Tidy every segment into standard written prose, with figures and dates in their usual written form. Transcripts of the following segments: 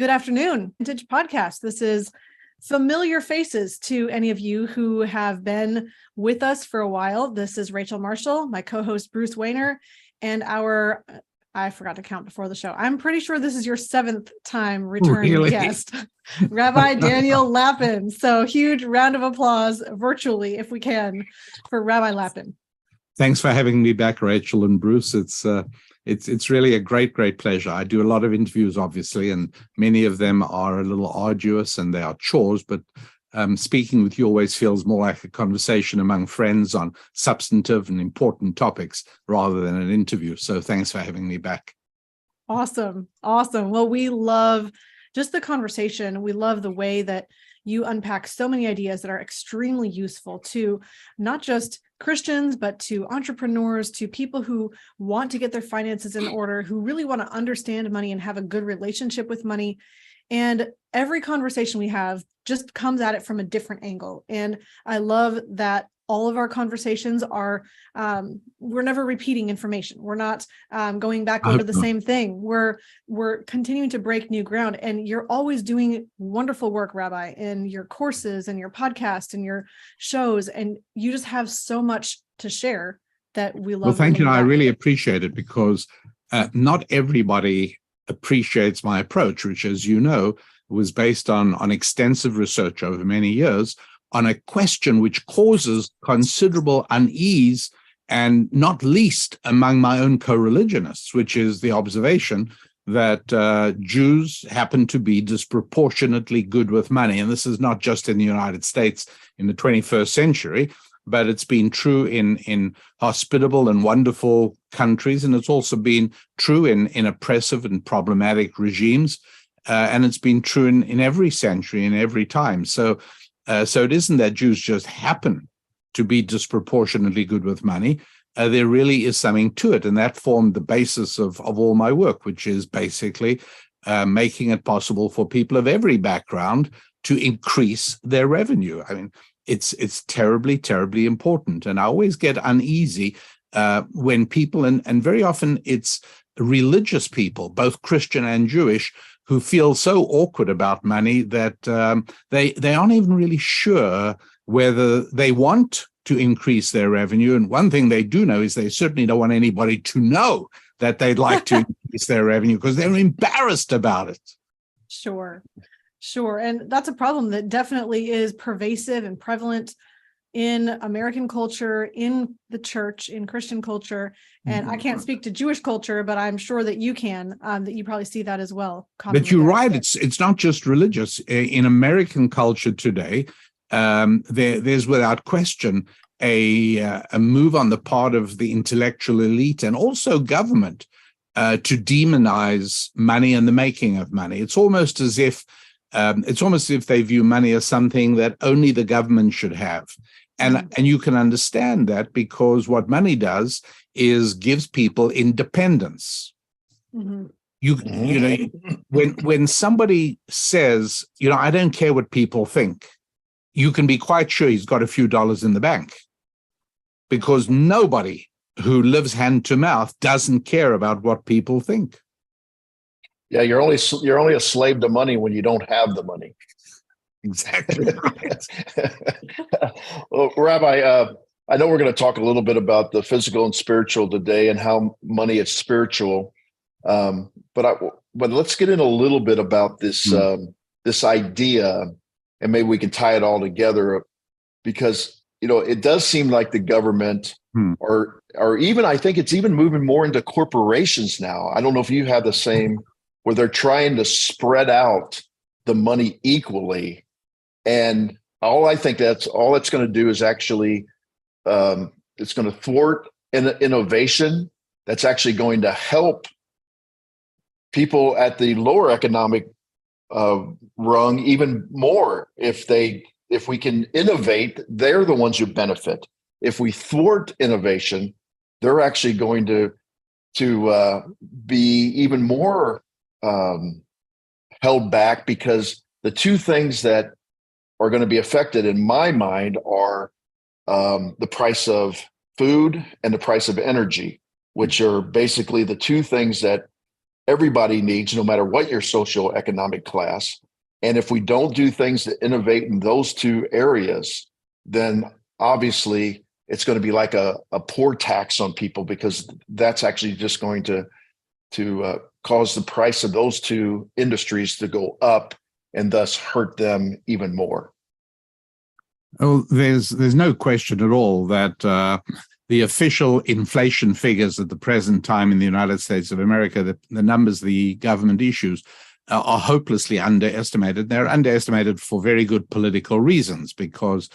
Good afternoon, Vintage Podcast. This is familiar faces to any of you who have been with us for a while. This is Rachel Marshall, my co-host Bruce Weiner, and I forgot to count before the show. I'm pretty sure this is your seventh time return guest, Rabbi Daniel Lapin. So huge round of applause virtually, if we can, for Rabbi Lapin. Thanks for having me back, Rachel and Bruce. It's really a great pleasure. I do a lot of interviews, obviously, and many of them are a little arduous and they are chores, but speaking with you always feels more like a conversation among friends on substantive and important topics rather than an interview. So thanks for having me back. Awesome. Well, we love just the conversation. We love the way that you unpack so many ideas that are extremely useful to not just Christians, but to entrepreneurs, to people who want to get their finances in order, who really want to understand money and have a good relationship with money. And every conversation we have just comes at it from a different angle. And I love that all of our conversations are, we're never repeating information. We're not going back over the same thing. We're continuing to break new ground. And you're always doing wonderful work, Rabbi, in your courses and your podcast and your shows. And you just have so much to share that we love. Well, thank you. I really appreciate it because not everybody appreciates my approach, which, as you know, was based on extensive research over many years on a question which causes considerable unease, and not least among my own co-religionists, which is the observation that Jews happen to be disproportionately good with money. And this is not just in the United States in the 21st century, but it's been true in hospitable and wonderful countries, and it's also been true in oppressive and problematic regimes, and it's been true in every century, in every time. So it isn't that Jews just happen to be disproportionately good with money. There really is something to it, and that formed the basis of all my work, which is basically making it possible for people of every background to increase their revenue. I mean, it's terribly important, and I always get uneasy when people, and very often it's religious people, both Christian and Jewish, who feel so awkward about money that they aren't even really sure whether they want to increase their revenue. And one thing they do know is they certainly don't want anybody to know that they'd like to increase their revenue because they're embarrassed about it. Sure. And that's a problem that definitely is pervasive and prevalent in American culture, in the church, in Christian culture. And I can't speak to Jewish culture, but I'm sure that you can, that you probably see that as well. But you're right. It's not just religious. In American culture today, there's without question a move on the part of the intellectual elite and also government to demonize money and the making of money. It's almost as if they view money as something that only the government should have. And you can understand that because what money does is gives people independence. Mm-hmm. You know, when somebody says, I don't care what people think, you can be quite sure he's got a few dollars in the bank, because nobody who lives hand to mouth doesn't care about what people think. Yeah, you're only a slave to money when you don't have the money. Exactly. Well, Rabbi, I know we're going to talk a little bit about the physical and spiritual today and how money is spiritual, but let's get in a little bit about this this idea, and maybe we can tie it all together, because it does seem like the government, or even I think it's even moving more into corporations now. I don't know if you have the same, where they're trying to spread out the money equally. And all it's going to do is actually, it's going to thwart innovation that's actually going to help people at the lower economic rung even more. If we can innovate, they're the ones who benefit. If we thwart innovation, they're actually going to be even more held back, because the two things that are going to be affected in my mind are the price of food and the price of energy, which are basically the two things that everybody needs, no matter what your socioeconomic class. And if we don't do things to innovate in those two areas, then obviously it's going to be like a poor tax on people, because that's actually just going to cause the price of those two industries to go up and thus hurt them even more. Oh, there's no question at all that the official inflation figures at the present time in the United States of America, the numbers the government issues, are hopelessly underestimated. They're underestimated for very good political reasons, because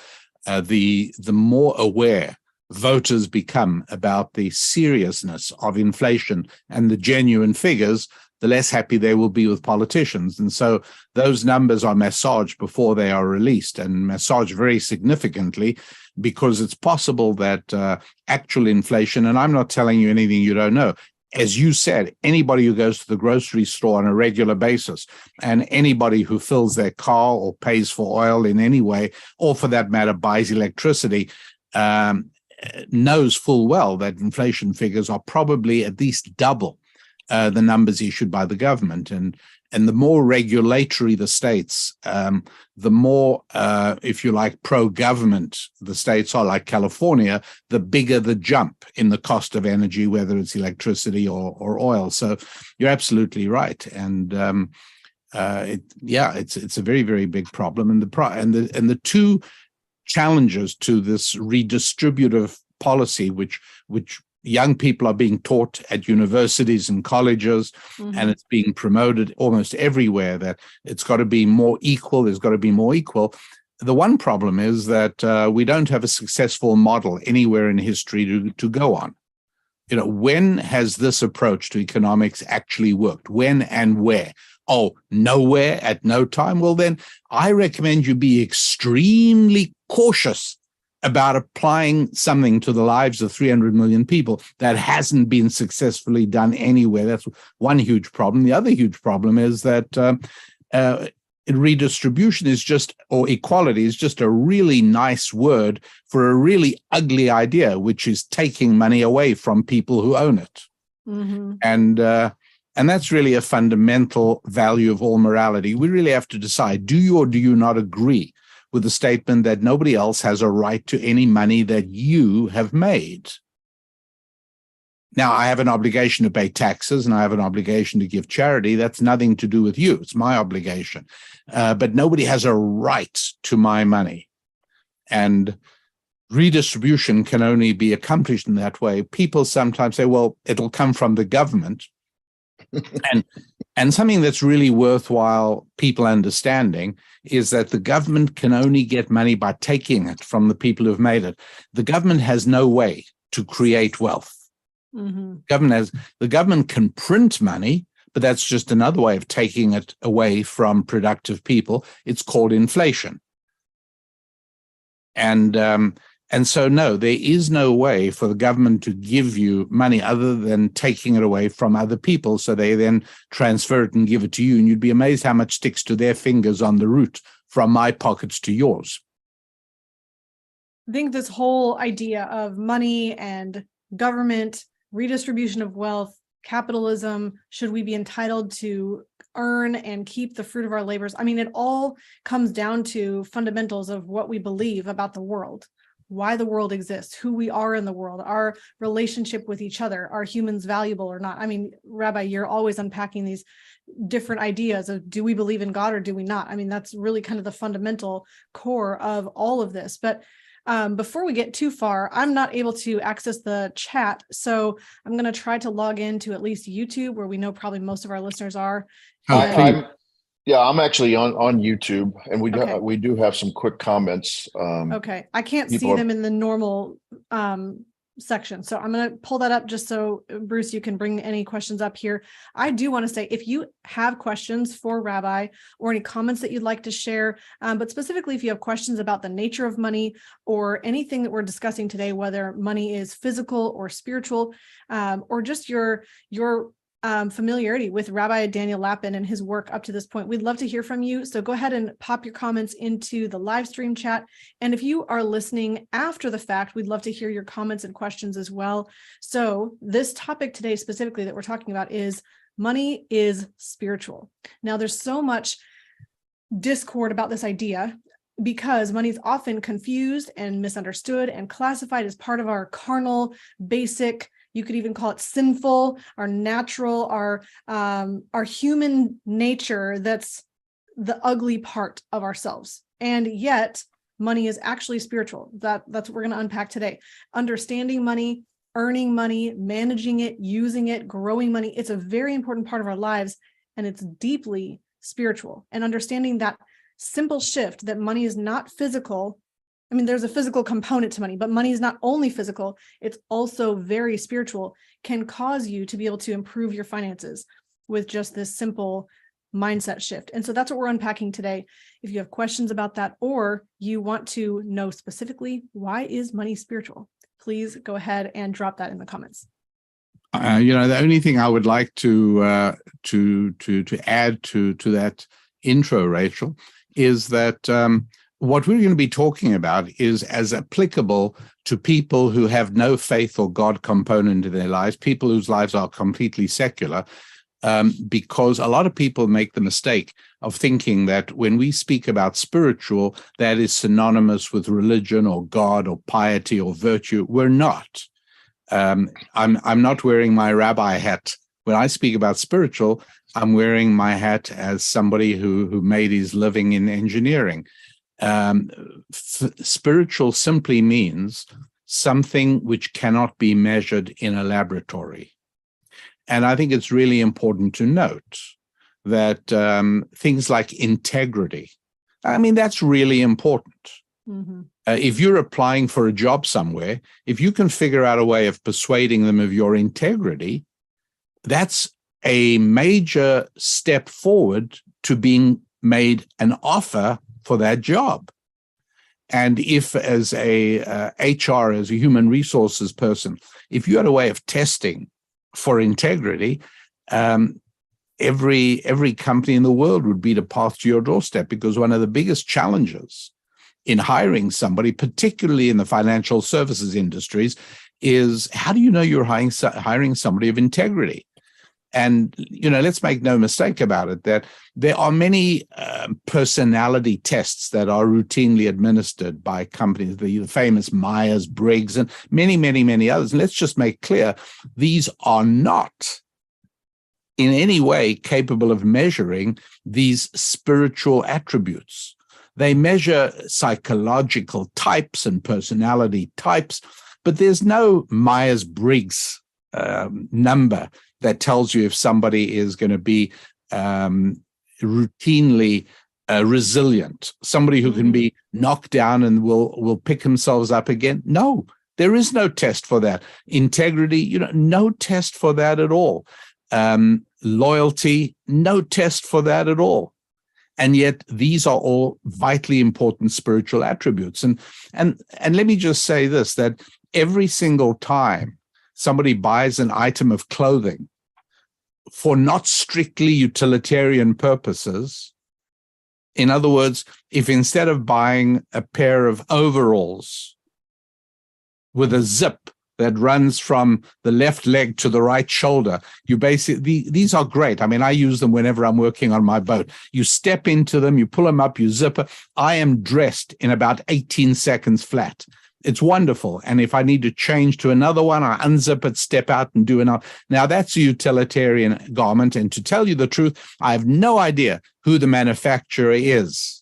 the more aware voters become about the seriousness of inflation and the genuine figures, the less happy they will be with politicians. And so those numbers are massaged before they are released, and massaged very significantly, because it's possible that actual inflation, and I'm not telling you anything you don't know, as you said, anybody who goes to the grocery store on a regular basis, and anybody who fills their car or pays for oil in any way, or for that matter, buys electricity, knows full well that inflation figures are probably at least double the numbers issued by the government. And the more regulatory the states, the more, if you like, pro-government the states are, like California, the bigger the jump in the cost of energy, whether it's electricity or oil. So you're absolutely right. And it's a very, very big problem. And the two challenges to this redistributive policy, which young people are being taught at universities and colleges, and it's being promoted almost everywhere, that it's got to be more equal, there's got to be more equal. The one problem is that we don't have a successful model anywhere in history to go on. You know, when has this approach to economics actually worked? When and where? Oh, nowhere at no time? Well, then I recommend you be extremely cautious about applying something to the lives of 300 million people that hasn't been successfully done anywhere. That's one huge problem. The other huge problem is that redistribution is just, or equality is just a really nice word for a really ugly idea, which is taking money away from people who own it. And that's really a fundamental value of all morality. We really have to decide, do you or do you not agree with the statement that nobody else has a right to any money that you have made? Now, I have an obligation to pay taxes and I have an obligation to give charity. That's nothing to do with you. It's my obligation. But nobody has a right to my money. And redistribution can only be accomplished in that way. People sometimes say, well, it'll come from the government. And something that's really worthwhile people understanding is that the government can only get money by taking it from the people who've made it. The government has no way to create wealth. The government can print money, but that's just another way of taking it away from productive people. It's called inflation. And so, no, there is no way for the government to give you money other than taking it away from other people. So they then transfer it and give it to you. And you'd be amazed how much sticks to their fingers on the route from my pockets to yours. I think this whole idea of money and government, redistribution of wealth, capitalism, should we be entitled to earn and keep the fruit of our labors? I mean, it all comes down to fundamentals of what we believe about the world. Why the world exists, who we are in the world, our relationship with each other, are humans valuable or not? I mean, Rabbi, you're always unpacking these different ideas of, do we believe in God or do we not? I mean, that's really kind of the fundamental core of all of this. But before we get too far, I'm not able to access the chat. So I'm going to try to log into at least YouTube, where we know probably most of our listeners are. I'm actually on YouTube, and we do have some quick comments. Okay, I can't see them in the normal section, so I'm going to pull that up just so, Bruce, you can bring any questions up here. I do want to say, if you have questions for Rabbi or any comments that you'd like to share, but specifically if you have questions about the nature of money or anything that we're discussing today, whether money is physical or spiritual, or just your familiarity with Rabbi Daniel Lapin and his work up to this point, we'd love to hear from you. So go ahead and pop your comments into the live stream chat. And if you are listening after the fact, we'd love to hear your comments and questions as well. So this topic today specifically that we're talking about is Money is spiritual. Now, there's so much discord about this idea because money is often confused and misunderstood and classified as part of our carnal, basic, you could even call it sinful, our natural, our human nature. That's the ugly part of ourselves. And yet money is actually spiritual. That's what we're going to unpack today. Understanding money, earning money, managing it, using it, growing money. It's a very important part of our lives, and it's deeply spiritual. And understanding that simple shift that money is not physical. I mean, there's a physical component to money, but money is not only physical, it's also very spiritual, can cause you to be able to improve your finances with just this simple mindset shift. And so that's what we're unpacking today. If you have questions about that, or you want to know specifically, why is money spiritual? Please go ahead and drop that in the comments. The only thing I would like to add to that intro, Rachel, is that what we're going to be talking about is as applicable to people who have no faith or God component in their lives, people whose lives are completely secular, because a lot of people make the mistake of thinking that when we speak about spiritual, that is synonymous with religion or God or piety or virtue. We're not. I'm not wearing my rabbi hat. When I speak about spiritual, I'm wearing my hat as somebody who made his living in engineering. Spiritual simply means something which cannot be measured in a laboratory. And I think it's really important to note that things like integrity, I mean, that's really important. Mm-hmm. If you're applying for a job somewhere, if you can figure out a way of persuading them of your integrity, that's a major step forward to being made an offer for that job. And if as a HR, as a human resources person, if you had a way of testing for integrity, every company in the world would beat a path to your doorstep, because one of the biggest challenges in hiring somebody, particularly in the financial services industries, is how do you know you're hiring somebody of integrity? And, let's make no mistake about it, that there are many personality tests that are routinely administered by companies, the famous Myers-Briggs and many, many, many others. And let's just make clear, these are not in any way capable of measuring these spiritual attributes. They measure psychological types and personality types, but there's no Myers-Briggs number that tells you if somebody is going to be routinely resilient, somebody who can be knocked down and will pick themselves up again. No, there is no test for that. Integrity, no test for that at all. Loyalty, no test for that at all. And yet these are all vitally important spiritual attributes. And let me just say this, that every single time somebody buys an item of clothing for not strictly utilitarian purposes, in other words, if instead of buying a pair of overalls with a zip that runs from the left leg to the right shoulder, these are great. I mean, I use them whenever I'm working on my boat. You step into them, you pull them up, you zip it. I am dressed in about 18 seconds flat. It's wonderful. And if I need to change to another one, I unzip it, step out and do another. Now, that's a utilitarian garment. And to tell you the truth, I have no idea who the manufacturer is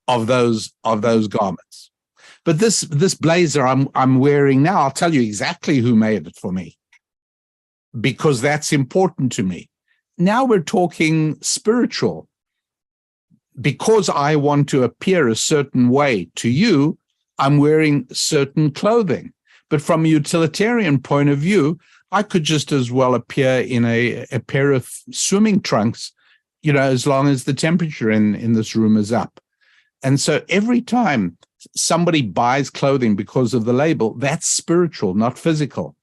of those garments. But this blazer I'm wearing now, I'll tell you exactly who made it for me, because that's important to me. Now we're talking spiritual. Because I want to appear a certain way to you, I'm wearing certain clothing. But from a utilitarian point of view, I could just as well appear in a pair of swimming trunks, as long as the temperature in this room is up. And so every time somebody buys clothing because of the label, that's spiritual, not physical.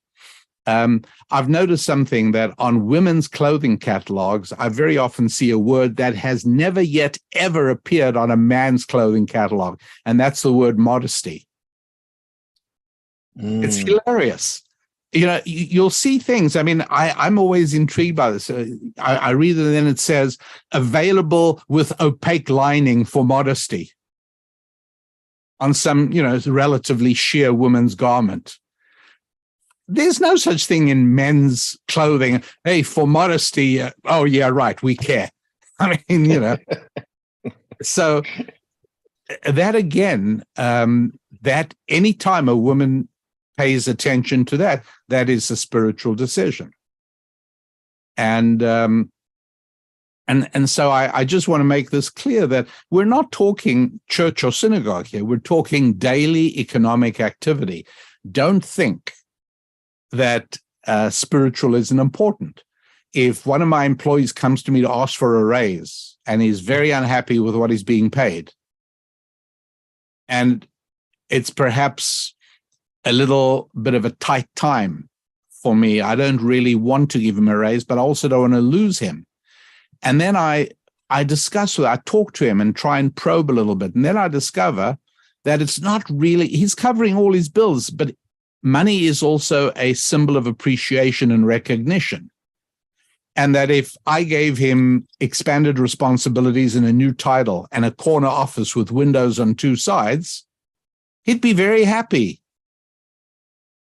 I've noticed something, that on women's clothing catalogs, I very often see a word that has never yet ever appeared on a man's clothing catalog, and that's the word modesty. It's hilarious. you'll see things. I mean, I'm always intrigued by this. I read it, and then it says available with opaque lining for modesty on some, relatively sheer woman's garment. There's no such thing in men's clothing. Hey, for modesty. Oh, yeah, right. We care. I mean, so that again, that anytime a woman pays attention to that, that is a spiritual decision. And so I just want to make this clear that we're not talking church or synagogue here. We're talking daily economic activity. Don't think that spiritual isn't important. If one of my employees comes to me to ask for a raise and he's very unhappy with what he's being paid, and it's perhaps a little bit of a tight time for me, I don't really want to give him a raise, but I also don't want to lose him. And then I discuss with him, I talk to him and try and probe a little bit. And then I discover that it's not really, he's covering all his bills, but money is also a symbol of appreciation and recognition. And that if I gave him expanded responsibilities and a new title and a corner office with windows on two sides, he'd be very happy.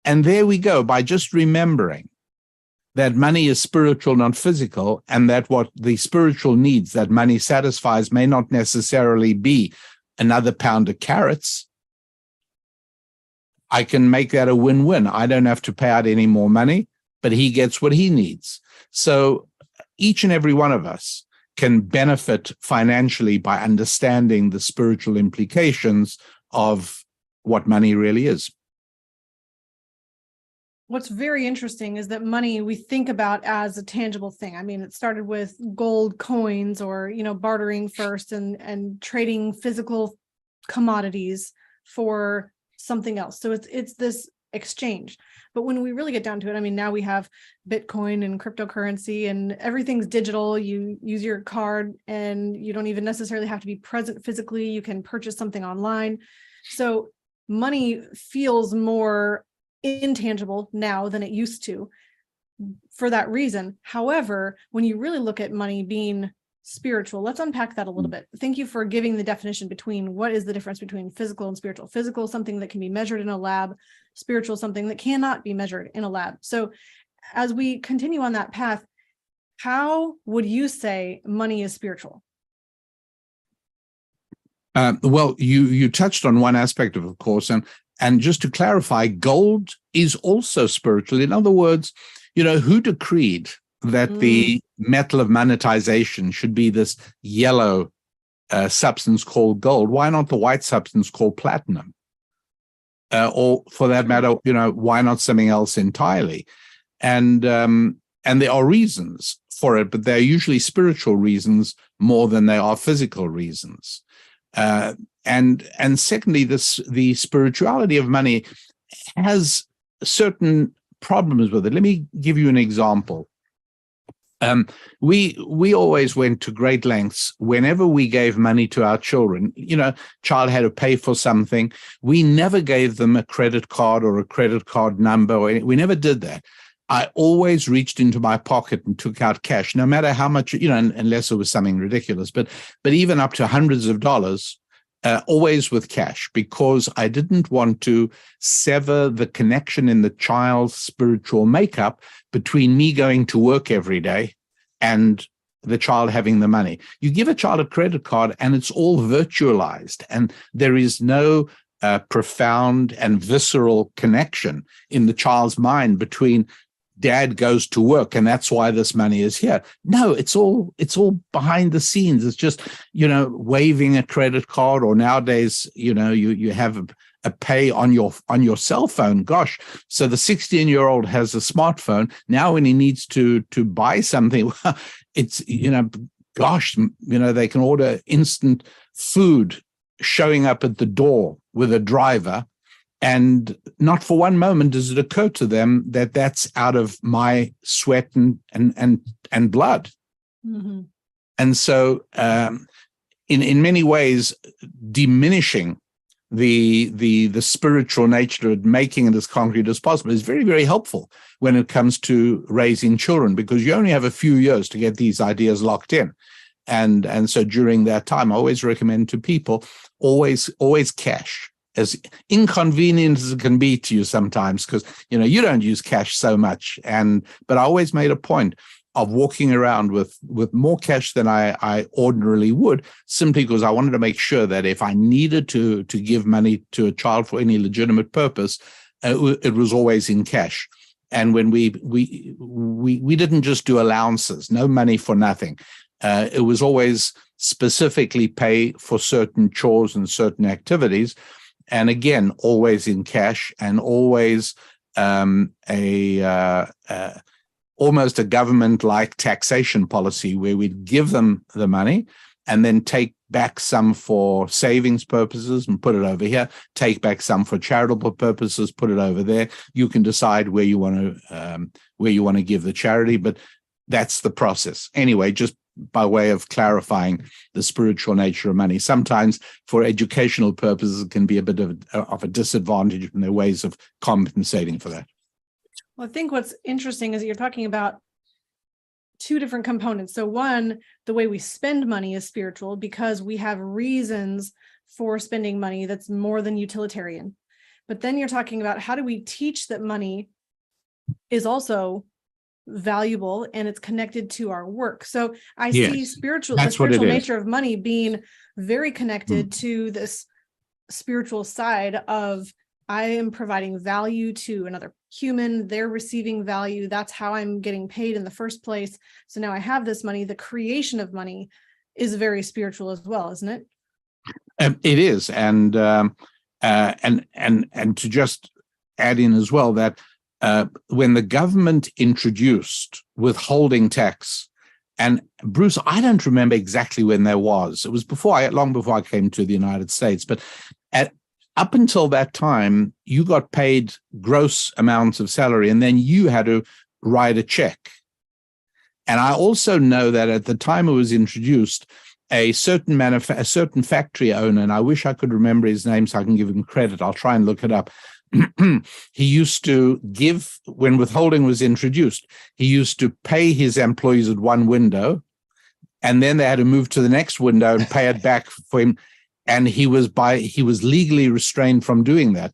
And there we go, by just remembering that money is spiritual, not physical, and that what the spiritual needs that money satisfies may not necessarily be another pound of carrots. I can make that a win-win. I don't have to pay out any more money, but he gets what he needs. So each and every one of us can benefit financially by understanding the spiritual implications of what money really is. What's very interesting is that money we think about as a tangible thing. I mean, it started with gold coins or, bartering first and trading physical commodities for something else. So it's this exchange. But when we really get down to it, I mean, now we have Bitcoin and cryptocurrency and everything's digital. You use your card and you don't even necessarily have to be present physically. You can purchase something online. So money feels more intangible now than it used to for that reason. However, when you really look at money being spiritual, let's unpack that a little bit. Thank you for giving the definition between what is the difference between physical and spiritual. Physical, something that can be measured in a lab. Spiritual, something that cannot be measured in a lab. So as we continue on that path, how would you say money is spiritual? Well, you touched on one aspect of course, and just to clarify, gold is also spiritual. In other words, who decreed that the metal of monetization should be this yellow substance called gold? Why not the white substance called platinum? Or for that matter, why not something else entirely? And there are reasons for it, but they're usually spiritual reasons more than they are physical reasons. And secondly, the spirituality of money has certain problems with it. Let me give you an example. We always went to great lengths whenever we gave money to our children. Child had to pay for something. We never gave them a credit card or a credit card number. We never did that. I always reached into my pocket and took out cash, no matter how much, unless it was something ridiculous, but even up to hundreds of dollars. Always with cash, because I didn't want to sever the connection in the child's spiritual makeup between me going to work every day and the child having the money. You give a child a credit card and it's all virtualized, and there is no profound and visceral connection in the child's mind between dad goes to work and that's why this money is here. No, it's all behind the scenes. It's just, waving a credit card, or nowadays, you have a pay on your cell phone. Gosh, so the 16-year-old has a smartphone. Now when he needs to buy something, it's, they can order instant food showing up at the door with a driver. And not for one moment does it occur to them that that's out of my sweat and blood. Mm-hmm. And so in many ways, diminishing the spiritual nature of making it as concrete as possible is very, very helpful when it comes to raising children, because you only have a few years to get these ideas locked in. And so during that time, I always recommend to people, always cash, as inconvenient as it can be to you sometimes, because you don't use cash so much. But I always made a point of walking around with more cash than I ordinarily would, simply because I wanted to make sure that if I needed to give money to a child for any legitimate purpose, it was always in cash. And when we didn't just do allowances, no money for nothing. It was always specifically pay for certain chores and certain activities. And again, always in cash, and always almost a government-like taxation policy where we'd give them the money and then take back some for savings purposes and put it over here, take back some for charitable purposes, put it over there. You can decide where you want to give the charity, but that's the process. Anyway, just by way of clarifying the spiritual nature of money. Sometimes for educational purposes, it can be a bit of a disadvantage, and there are ways of compensating for that. Well, I think what's interesting is that you're talking about two different components. So one, the way we spend money is spiritual because we have reasons for spending money that's more than utilitarian. But then you're talking about how do we teach that money is also valuable and it's connected to our work. So I see the spiritual nature of money being very connected to this spiritual side of I am providing value to another human, they're receiving value. That's how I'm getting paid in the first place. So now I have this money. The creation of money is very spiritual as well, isn't it? It is, and to just add in as well that when the government introduced withholding tax, and Bruce, I don't remember exactly when there was. It was long before I came to the United States, but up until that time, you got paid gross amounts of salary, and then you had to write a check. And I also know that at the time it was introduced, a certain factory owner, and I wish I could remember his name so I can give him credit. I'll try and look it up. He used to give, when withholding was introduced, he used to pay his employees at one window, and then they had to move to the next window and pay it back for him. And he was legally restrained from doing that,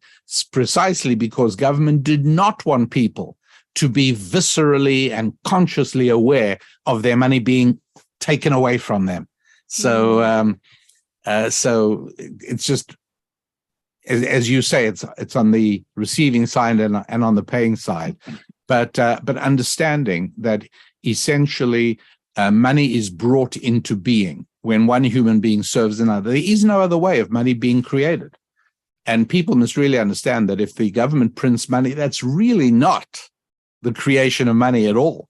precisely because government did not want people to be viscerally and consciously aware of their money being taken away from them. So, so it's just, as you say, it's on the receiving side and on the paying side, but understanding that essentially money is brought into being when one human being serves another. There is no other way of money being created. And people must really understand that if the government prints money, that's really not the creation of money at all.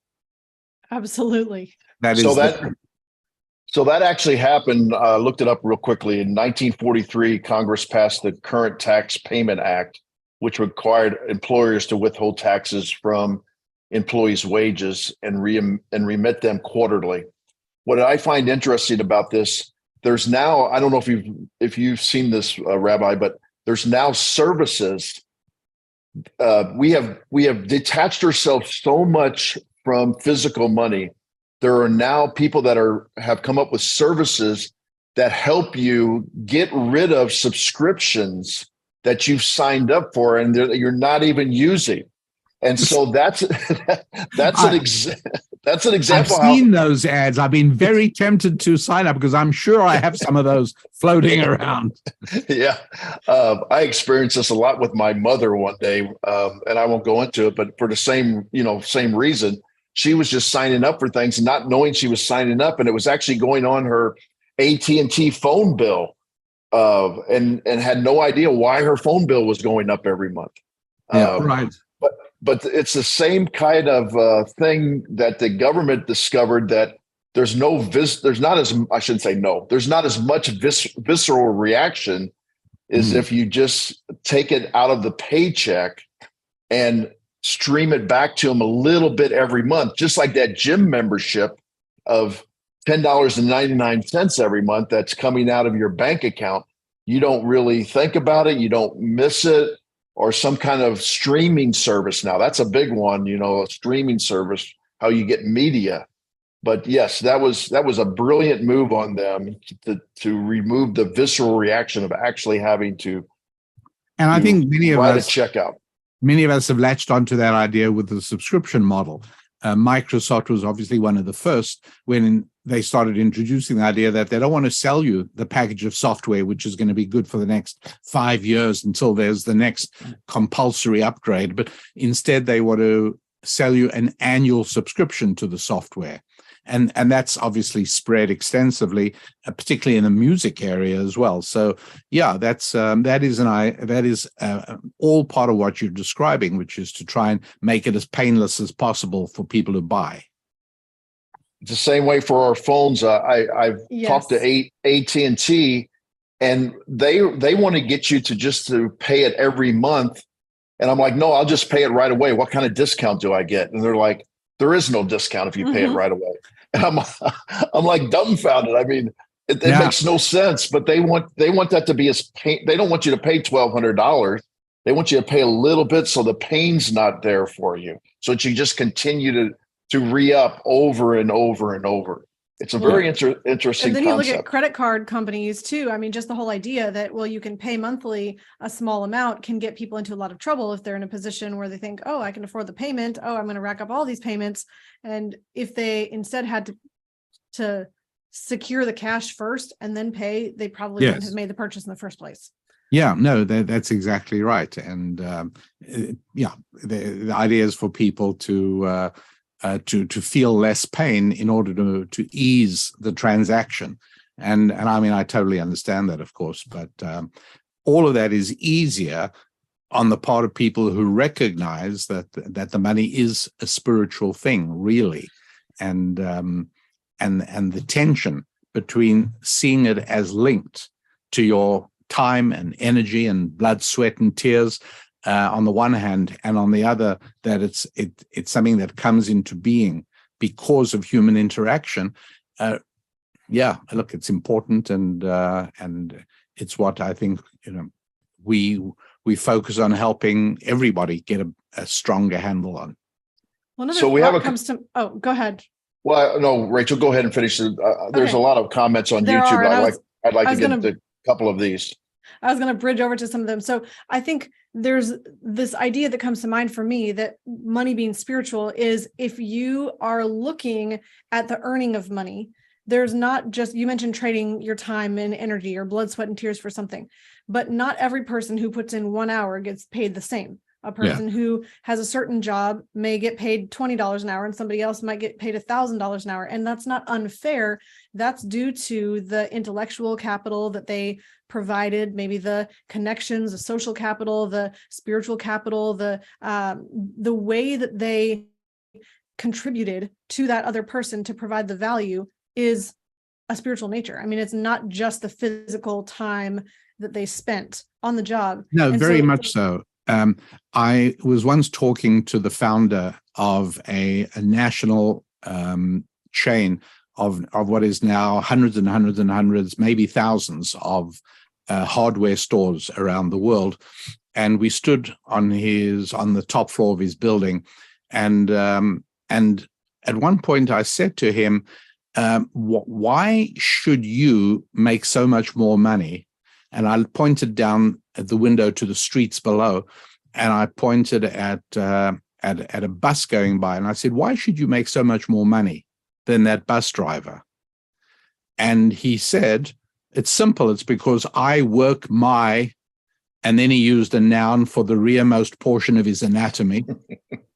Absolutely. So that actually happened. Looked it up real quickly. In 1943, Congress passed the Current Tax Payment Act, which required employers to withhold taxes from employees' wages and remit them quarterly. What I find interesting about this, there's now, I don't know if you've seen this, Rabbi, but there's now services. We have detached ourselves so much from physical money. There are now people that have come up with services that help you get rid of subscriptions that you've signed up for and you're not even using. And so that's an example. I've seen those ads. I've been very tempted to sign up because I'm sure I have some of those floating around. Yeah. I experienced this a lot with my mother one day, and I won't go into it, but for the same reason, she was just signing up for things, not knowing she was signing up, and it was actually going on her AT&T phone bill, and had no idea why her phone bill was going up every month. Yeah, right. But it's the same kind of thing that the government discovered, that there's not as much visceral reaction as if you just take it out of the paycheck and stream it back to them a little bit every month, just like that gym membership of $10.99 every month that's coming out of your bank account. you don't really think about it, you don't miss it, or some kind of streaming service. Now that's a big one, a streaming service, how you get media. But yes, that was a brilliant move on them to remove the visceral reaction of actually having to. And I think write a checkout. Many of us have latched onto that idea with the subscription model. Microsoft was obviously one of the first when they started introducing the idea that they don't want to sell you the package of software, which is going to be good for the next 5 years until there's the next compulsory upgrade. But instead, they want to sell you an annual subscription to the software. And that's obviously spread extensively, particularly in the music area as well. So, yeah, that is all part of what you're describing, which is to try and make it as painless as possible for people to buy. It's the same way for our phones. I've talked to AT&T, and they want to get you to pay it every month. And I'm like, no, I'll just pay it right away. What kind of discount do I get? And they're like, there is no discount if you pay it right away. And I'm like dumbfounded. I mean, it makes no sense, but they want that to be they don't want you to pay $1,200. They want you to pay a little bit so the pain's not there for you. So that you just continue to re-up over and over and over. It's a very interesting concept. And then you look at credit card companies too. I mean, just the whole idea that, well, you can pay monthly a small amount can get people into a lot of trouble if they're in a position where they think, oh, I can afford the payment. Oh, I'm going to rack up all these payments. And if they instead had to secure the cash first and then pay, they probably wouldn't have made the purchase in the first place. Yeah, no, that's exactly right. And the idea is for people to feel less pain in order to ease the transaction. And I mean, I totally understand that, of course, but all of that is easier on the part of people who recognize that the money is a spiritual thing, really. And the tension between seeing it as linked to your time and energy and blood, sweat, and tears on the one hand, and on the other, that it's something that comes into being because of human interaction. Look, it's important, and it's what I think we focus on helping everybody get a stronger handle on. Go ahead. Well, no, Rachel, go ahead and finish. There's a lot of comments on YouTube. I'd like to get to a couple of these. I was going to bridge over to some of them. So I think there's this idea that comes to mind for me that money being spiritual is if you are looking at the earning of money, there's not just, you mentioned trading your time and energy or blood, sweat, and tears for something, but not every person who puts in 1 hour gets paid the same. A person who has a certain job may get paid $20 an hour and somebody else might get paid $1,000 an hour. And that's not unfair. That's due to the intellectual capital that they provided, maybe the connections, the social capital, the spiritual capital, the way that they contributed to that other person to provide the value is a spiritual nature. I mean, it's not just the physical time that they spent on the job. No, very much so. I was once talking to the founder of a national chain of what is now hundreds and hundreds and hundreds, maybe thousands of hardware stores around the world. And we stood on the top floor of his building. And at one point I said to him, why should you make so much more money? And I pointed down at the window to the streets below, and I pointed at a bus going by, and I said, why should you make so much more money than that bus driver? And he said, it's simple. It's because I work my, and then he used a noun for the rearmost portion of his anatomy,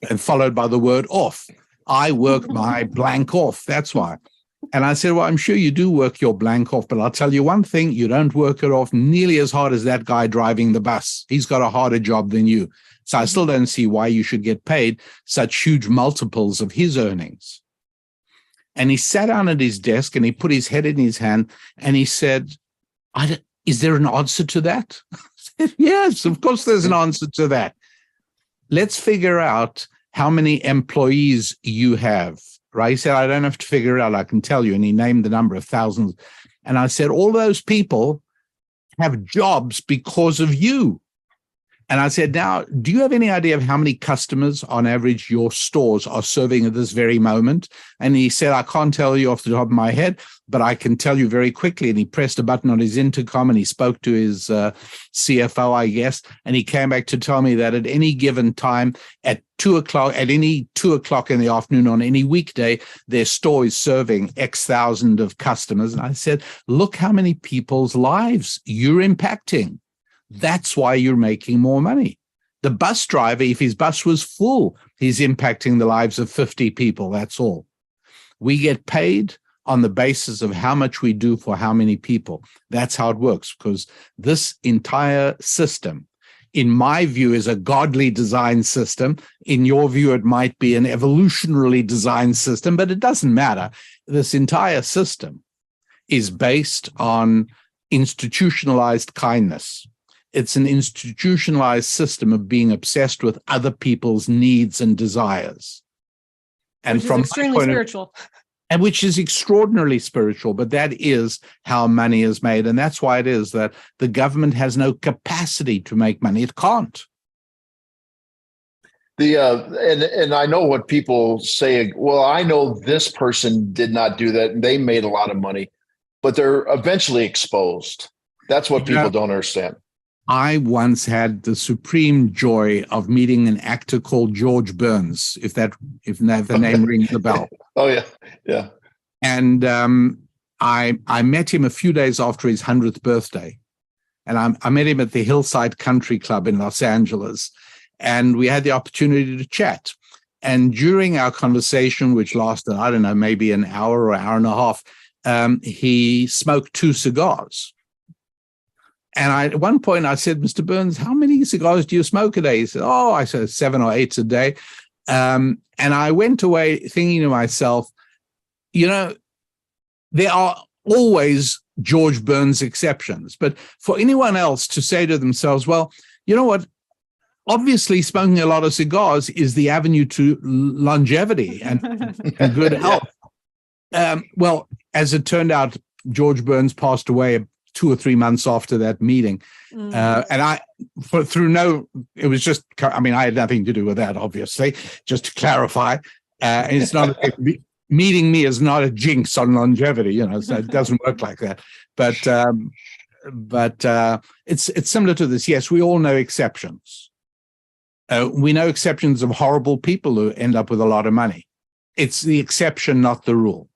and followed by the word off. I work my blank off. That's why. And I said, well, I'm sure you do work your blank off, but I'll tell you one thing, you don't work it off nearly as hard as that guy driving the bus. He's got a harder job than you. So I still don't see why you should get paid such huge multiples of his earnings. And he sat down at his desk and he put his head in his hand and he said, is there an answer to that? I said, yes, of course there's an answer to that. Let's figure out how many employees you have. Right? He said, I don't have to figure it out. I can tell you. And he named the number of thousands. And I said, all those people, have jobs because of you. And I said, now, do you have any idea of how many customers on average your stores are serving at this very moment? And he said, I can't tell you off the top of my head, but I can tell you very quickly. And he pressed a button on his intercom and he spoke to his CFO, I guess. And he came back to tell me that at any given time at 2:00, at any 2:00 in the afternoon on any weekday, their store is serving X thousand of customers. And I said, look how many people's lives you're impacting. That's why you're making more money. The bus driver, if his bus was full, he's impacting the lives of 50 people. That's all. We get paid on the basis of how much we do for how many people. That's how it works, because this entire system, in my view, is a godly design system. In your view, it might be an evolutionarily designed system, but it doesn't matter. This entire system is based on institutionalized kindness. It's an institutionalized system of being obsessed with other people's needs and desires. And which is extremely spiritual. And which is extraordinarily spiritual, but that is how money is made. And that's why it is that the government has no capacity to make money. It can't. And I know what people say, well, I know this person did not do that and they made a lot of money, but they're eventually exposed. That's what people don't understand. I once had the supreme joy of meeting an actor called George Burns, if the name rings the bell. Oh, yeah. Yeah. And I met him a few days after his 100th birthday. And I met him at the Hillside Country Club in Los Angeles. And we had the opportunity to chat. And during our conversation, which lasted, I don't know, maybe an hour or hour and a half, he smoked 2 cigars. And at one point I said, Mr. Burns, how many cigars do you smoke a day? He said, I said 7 or 8 a day. And I went away thinking to myself, there are always George Burns exceptions. But for anyone else to say to themselves, well, you know what? Obviously, smoking a lot of cigars is the avenue to longevity and good health. Well, as it turned out, George Burns passed away 2 or 3 months after that meeting. And I had nothing to do with that, obviously, just to clarify. And it's not, meeting me is not a jinx on longevity, so it doesn't work like that. But it's similar to this. Yes, we all know exceptions. We know exceptions of horrible people who end up with a lot of money. It's the exception, not the rule.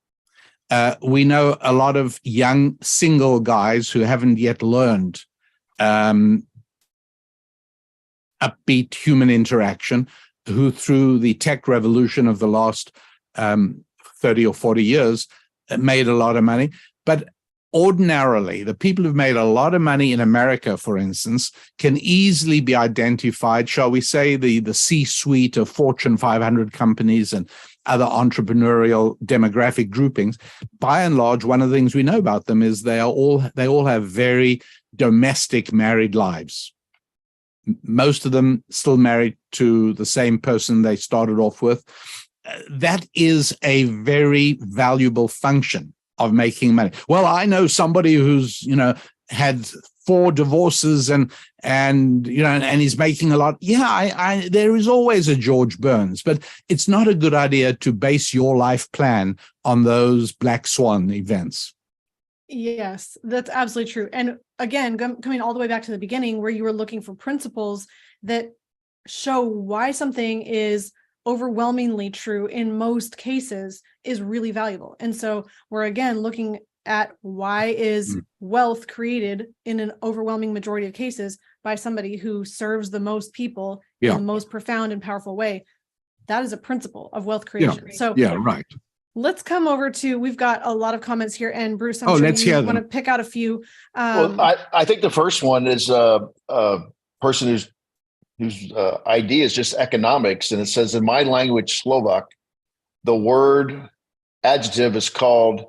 We know a lot of young single guys who haven't yet learned upbeat human interaction, who through the tech revolution of the last 30 or 40 years made a lot of money. But ordinarily, the people who've made a lot of money in America, for instance, can easily be identified, shall we say, the C-suite of Fortune 500 companies and other entrepreneurial demographic groupings. By and large, one of the things we know about them is they all have very domestic married lives. Most of them still married to the same person they started off with. That is a very valuable function of making money. Well, I know somebody who's, had 4 divorces and he's making a lot. Yeah, there is always a George Burns, but it's not a good idea to base your life plan on those black swan events. Yes, that's absolutely true. And again, coming all the way back to the beginning where you were looking for principles that show why something is overwhelmingly true in most cases is really valuable. And so we're again looking at why is wealth created in an overwhelming majority of cases by somebody who serves the most people in the most profound and powerful way. That is a principle of wealth creation. So right. Let's come over to, we've got a lot of comments here, and Bruce, I'm sure you want to pick out a few. Well, I think the first one is a person whose idea is just economics. And it says, in my language, Slovak, the word adjective is called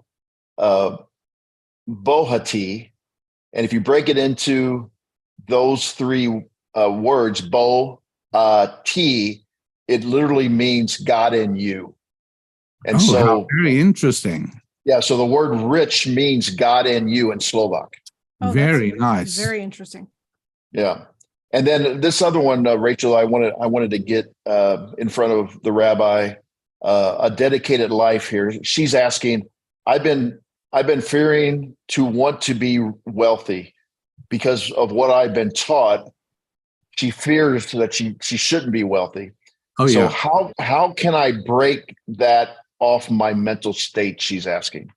bohatý. And if you break it into those 3 words, bo-t, it literally means God in you. And so very interesting. Yeah. So the word rich means God in you in Slovak. Oh, Very that's nice. very interesting. Yeah. And then this other one, Rachel, I wanted to get in front of the rabbi, a dedicated life here. She's asking, I've been fearing to want to be wealthy because of what I've been taught. She fears that she shouldn't be wealthy. Oh, so yeah. how can I break that off my mental state? She's asking.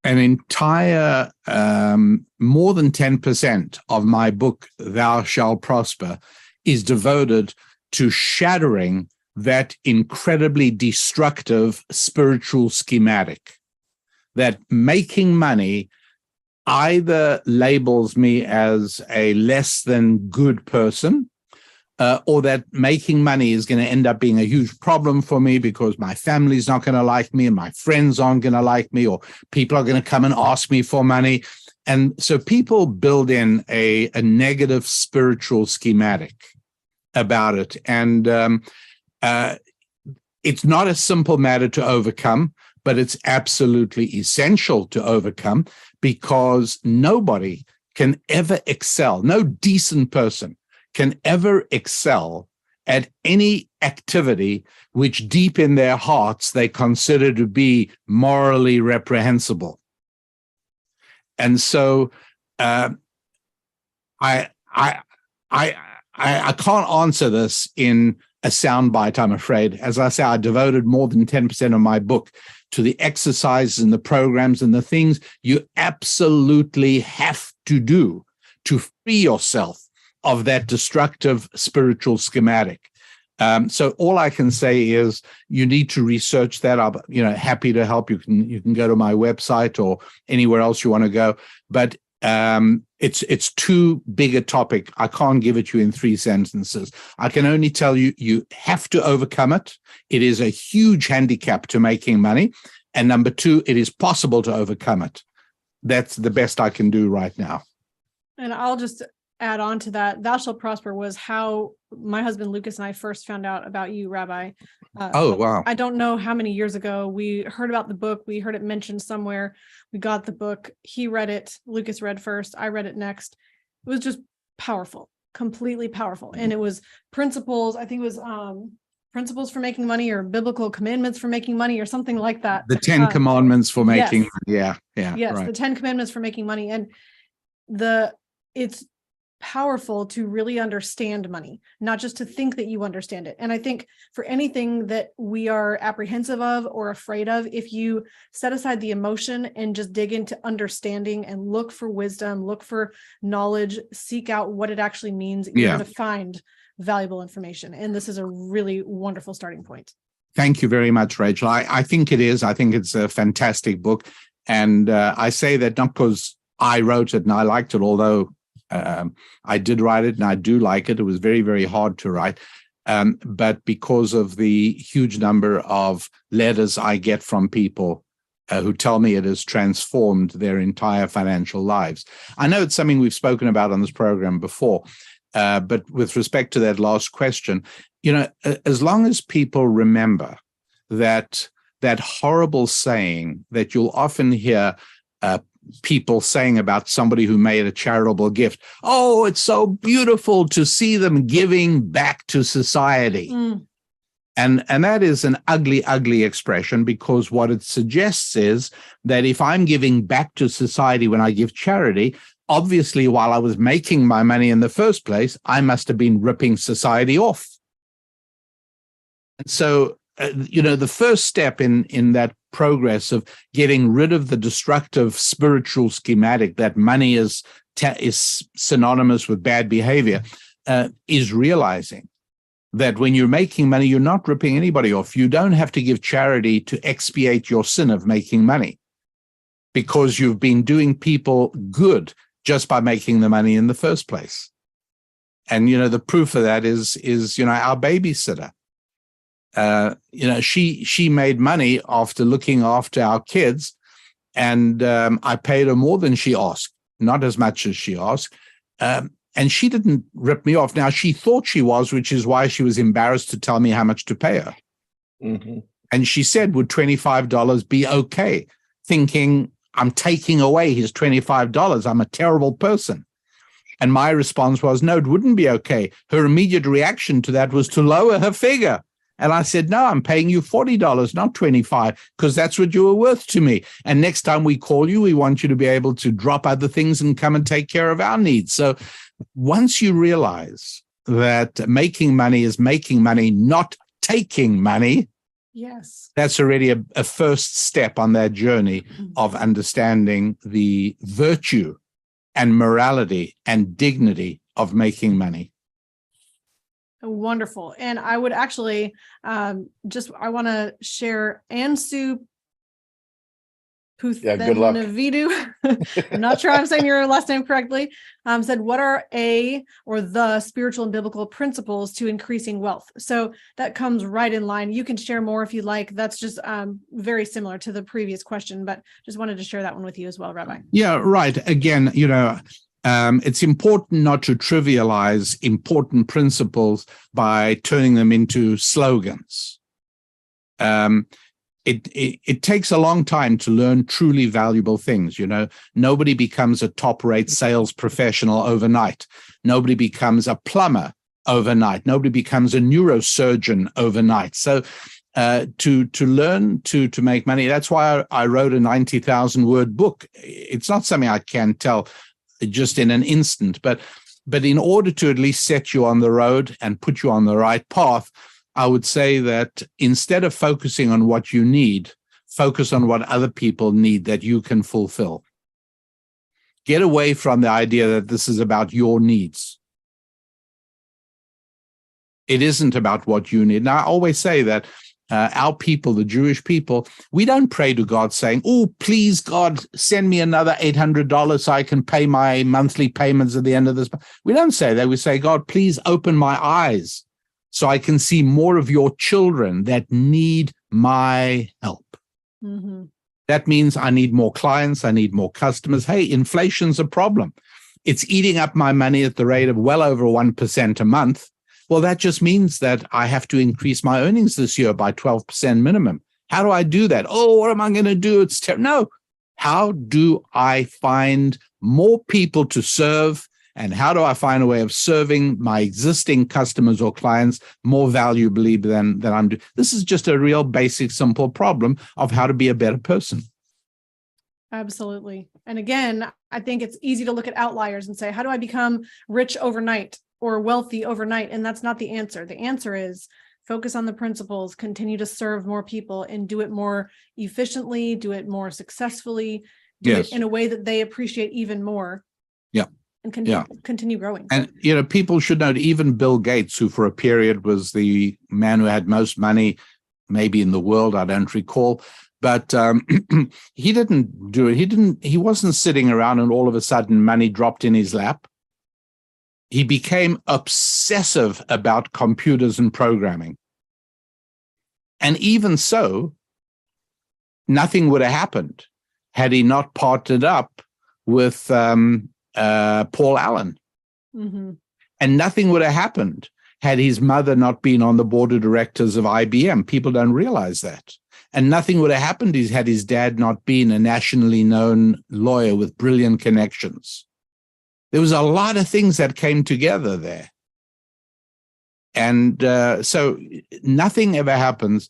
An entire more than 10% of my book, Thou Shalt Prosper, is devoted to shattering that incredibly destructive spiritual schematic, that making money either labels me as a less than good person, or that making money is going to end up being a huge problem for me because my family's not going to like me and my friends aren't going to like me, or people are going to come and ask me for money. And so people build in a negative spiritual schematic about it. And it's not a simple matter to overcome, but it's absolutely essential to overcome, because nobody can ever excel. No decent person can ever excel at any activity which deep in their hearts they consider to be morally reprehensible. And so I can't answer this in a soundbite, I'm afraid. As I say, I devoted more than 10% of my book to the exercises and the programs and the things you absolutely have to do to free yourself of that destructive spiritual schematic. So all I can say is you need to research that. I'm happy to help. You can go to my website or anywhere else you want to go. But it's too big a topic. I can't give it to you in 3 sentences. I can only tell you, you have to overcome it. It is a huge handicap to making money. And number 2, it is possible to overcome it. That's the best I can do right now. And I'll just add on to that. Thou Shalt Prosper was how my husband Lucas and I first found out about you, Rabbi. Oh, wow. I don't know how many years ago we heard about the book. We heard it mentioned somewhere. We got the book. He read it. Lucas read first. I read it next. It was just powerful, completely powerful. And it was principles. I think it was principles for making money, or biblical commandments for making money, or something like that. The 10 commandments for making money. Yeah. Yes, right. The 10 commandments for making money. And it's powerful to really understand money, not just to think that you understand it. And I think for anything that we are apprehensive of or afraid of, if you set aside the emotion and just dig into understanding and look for wisdom, look for knowledge, seek out what it actually means, you're going to find valuable information. And this is a really wonderful starting point. Thank you very much, Rachel. I think it is. I think it's a fantastic book. And I say that not because I wrote it and I liked it, although I did write it and I do like it. It was very, very hard to write, but because of the huge number of letters I get from people who tell me it has transformed their entire financial lives. I know it's something we've spoken about on this program before, but with respect to that last question, as long as people remember that horrible saying that you'll often hear people saying about somebody who made a charitable gift. Oh, it's so beautiful to see them giving back to society. And that is an ugly, ugly expression, because what it suggests is that if I'm giving back to society when I give charity, obviously while I was making my money in the first place, I must have been ripping society off. And so the first step in that progress of getting rid of the destructive spiritual schematic that money is synonymous with bad behavior is realizing that when you're making money, you're not ripping anybody off. You don't have to give charity to expiate your sin of making money, because you've been doing people good just by making the money in the first place. And, the proof of that is our babysitter. She made money after looking after our kids, and I paid her more than she asked, not as much as she asked. And she didn't rip me off. Now, she thought she was, which is why she was embarrassed to tell me how much to pay her. Mm-hmm. And she said, would $25 be okay thinking, I'm taking away his $25. I'm a terrible person. And my response was, no, it wouldn't be okay. Her immediate reaction to that was to lower her figure. And I said, no, I'm paying you $40, not $25, because that's what you were worth to me. And next time we call you, we want you to be able to drop other things and come and take care of our needs. So once you realize that making money is making money, not taking money, yes, that's already a first step on that journey of understanding the virtue and morality and dignity of making money. Wonderful. And I would actually I want to share Ansu good luck. Puthanavidu. I'm not sure I'm saying your last name correctly. Said, what are the spiritual and biblical principles to increasing wealth? So that comes right in line. You can share more if you like. That's just very similar to the previous question, but just wanted to share that one with you as well, Rabbi. Yeah, right. Again, it's important not to trivialize important principles by turning them into slogans. It takes a long time to learn truly valuable things. Nobody becomes a top-rate sales professional overnight. Nobody becomes a plumber overnight. Nobody becomes a neurosurgeon overnight. So to learn to make money, that's why I wrote a 90,000-word book. It's not something I can tell just in an instant, but in order to at least set you on the road and put you on the right path, I would say that instead of focusing on what you need, focus on what other people need that you can fulfill. Get away from the idea that this is about your needs. It isn't about what you need. Now, I always say that our people, the Jewish people, we don't pray to God saying, oh, please, God, send me another $800 so I can pay my monthly payments at the end of this. We don't say that. We say, God, please open my eyes so I can see more of your children that need my help. Mm-hmm. That means I need more clients. I need more customers. Hey, inflation's a problem. It's eating up my money at the rate of well over 1% a month. Well, that just means that I have to increase my earnings this year by 12% minimum. How do I do that? Oh, what am I going to do? It's terrible. No. How do I find more people to serve? And how do I find a way of serving my existing customers or clients more valuably than I'm doing? This is just a real basic, simple problem of how to be a better person. Absolutely. And again, I think it's easy to look at outliers and say, how do I become rich overnight or wealthy overnight? And that's not the answer. The answer is focus on the principles, continue to serve more people, and do it more efficiently, do it more successfully, do it in a way that they appreciate even more. Yeah. And continue growing. And, people should know, even Bill Gates, who for a period was the man who had most money, maybe in the world, I don't recall, but he didn't do it. He wasn't sitting around and all of a sudden money dropped in his lap. He became obsessive about computers and programming. And even so, nothing would have happened had he not partnered up with Paul Allen. Mm-hmm. And nothing would have happened had his mother not been on the board of directors of IBM. People don't realize that. And nothing would have happened had his dad not been a nationally known lawyer with brilliant connections. There was a lot of things that came together there. And so nothing ever happens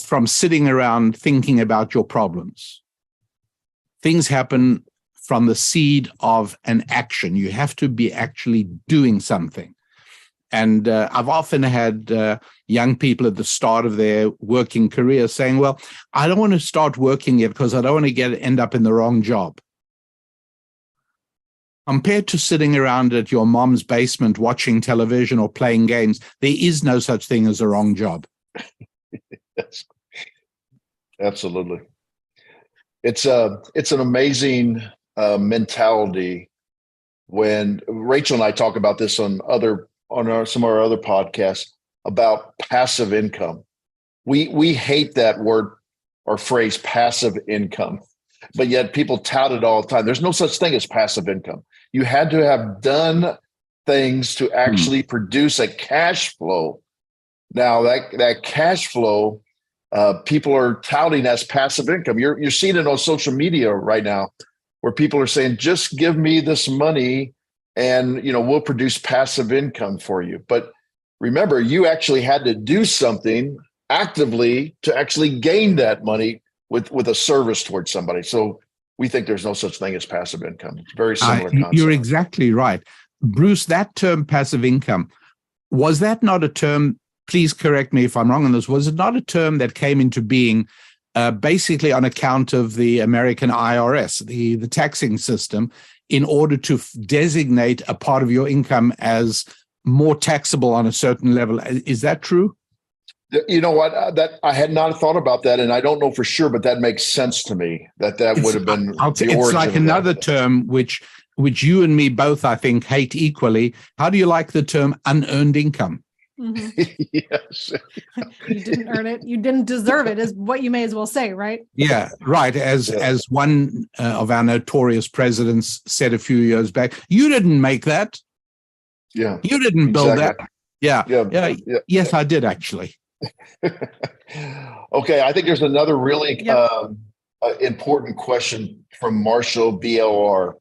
from sitting around thinking about your problems. Things happen from the seed of an action. You have to be actually doing something. And I've often had young people at the start of their working career saying, well, I don't want to start working yet because I don't want to end up in the wrong job. Compared to sitting around at your mom's basement watching television or playing games, there is no such thing as a wrong job. Yes. Absolutely. It's an amazing mentality. When Rachel and I talk about this on some of our other podcasts about passive income, we hate that word or phrase, passive income, but yet people tout it all the time. There's no such thing as passive income. You had to have done things to actually produce a cash flow. Now that cash flow people are touting as passive income. You're seeing it on social media right now, where people are saying, just give me this money and, we'll produce passive income for you. But remember, you actually had to do something actively to actually gain that money with a service towards somebody. So we think there's no such thing as passive income. It's a very similar concept. You're exactly right. Bruce, that term passive income, was that not a term, please correct me if I'm wrong on this, was it not a term that came into being basically on account of the American IRS, the taxing system, in order to designate a part of your income as more taxable on a certain level? Is that true? You know what? That I had not thought about that, and I don't know for sure, but that makes sense to me. That would have been the origin. It's like another term which you and me both, I think, hate equally. How do you like the term unearned income? Mm-hmm. Yes. You didn't earn it. You didn't deserve it, is what you may as well say, right? Yeah, right. As one of our notorious presidents said a few years back, you didn't make that. Yeah. You didn't build that. Yeah. Yes, I did actually. Okay, I think there's another really important question from Marshall BLR,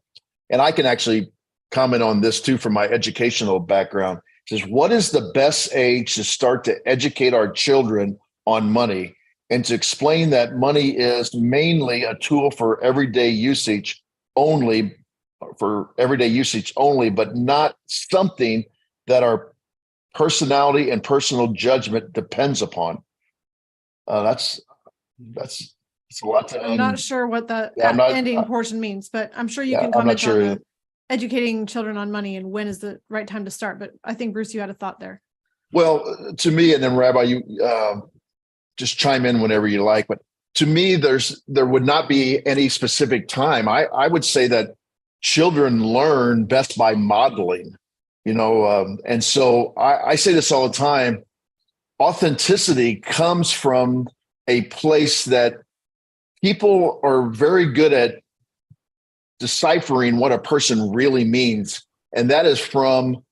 and I can actually comment on this too from my educational background. It says, what is the best age to start to educate our children on money and to explain that money is mainly a tool for everyday usage only, but not something that our personality and personal judgment depends upon? That's a lot to. I'm not sure what the ending portion means, but I'm sure you can comment on educating children on money and when is the right time to start. But I think, Bruce, you had a thought there. Well, to me, and then Rabbi, you just chime in whenever you like. But to me, there would not be any specific time. I would say that children learn best by modeling. And so I say this all the time. Authenticity comes from a place that people are very good at deciphering what a person really means. And that is from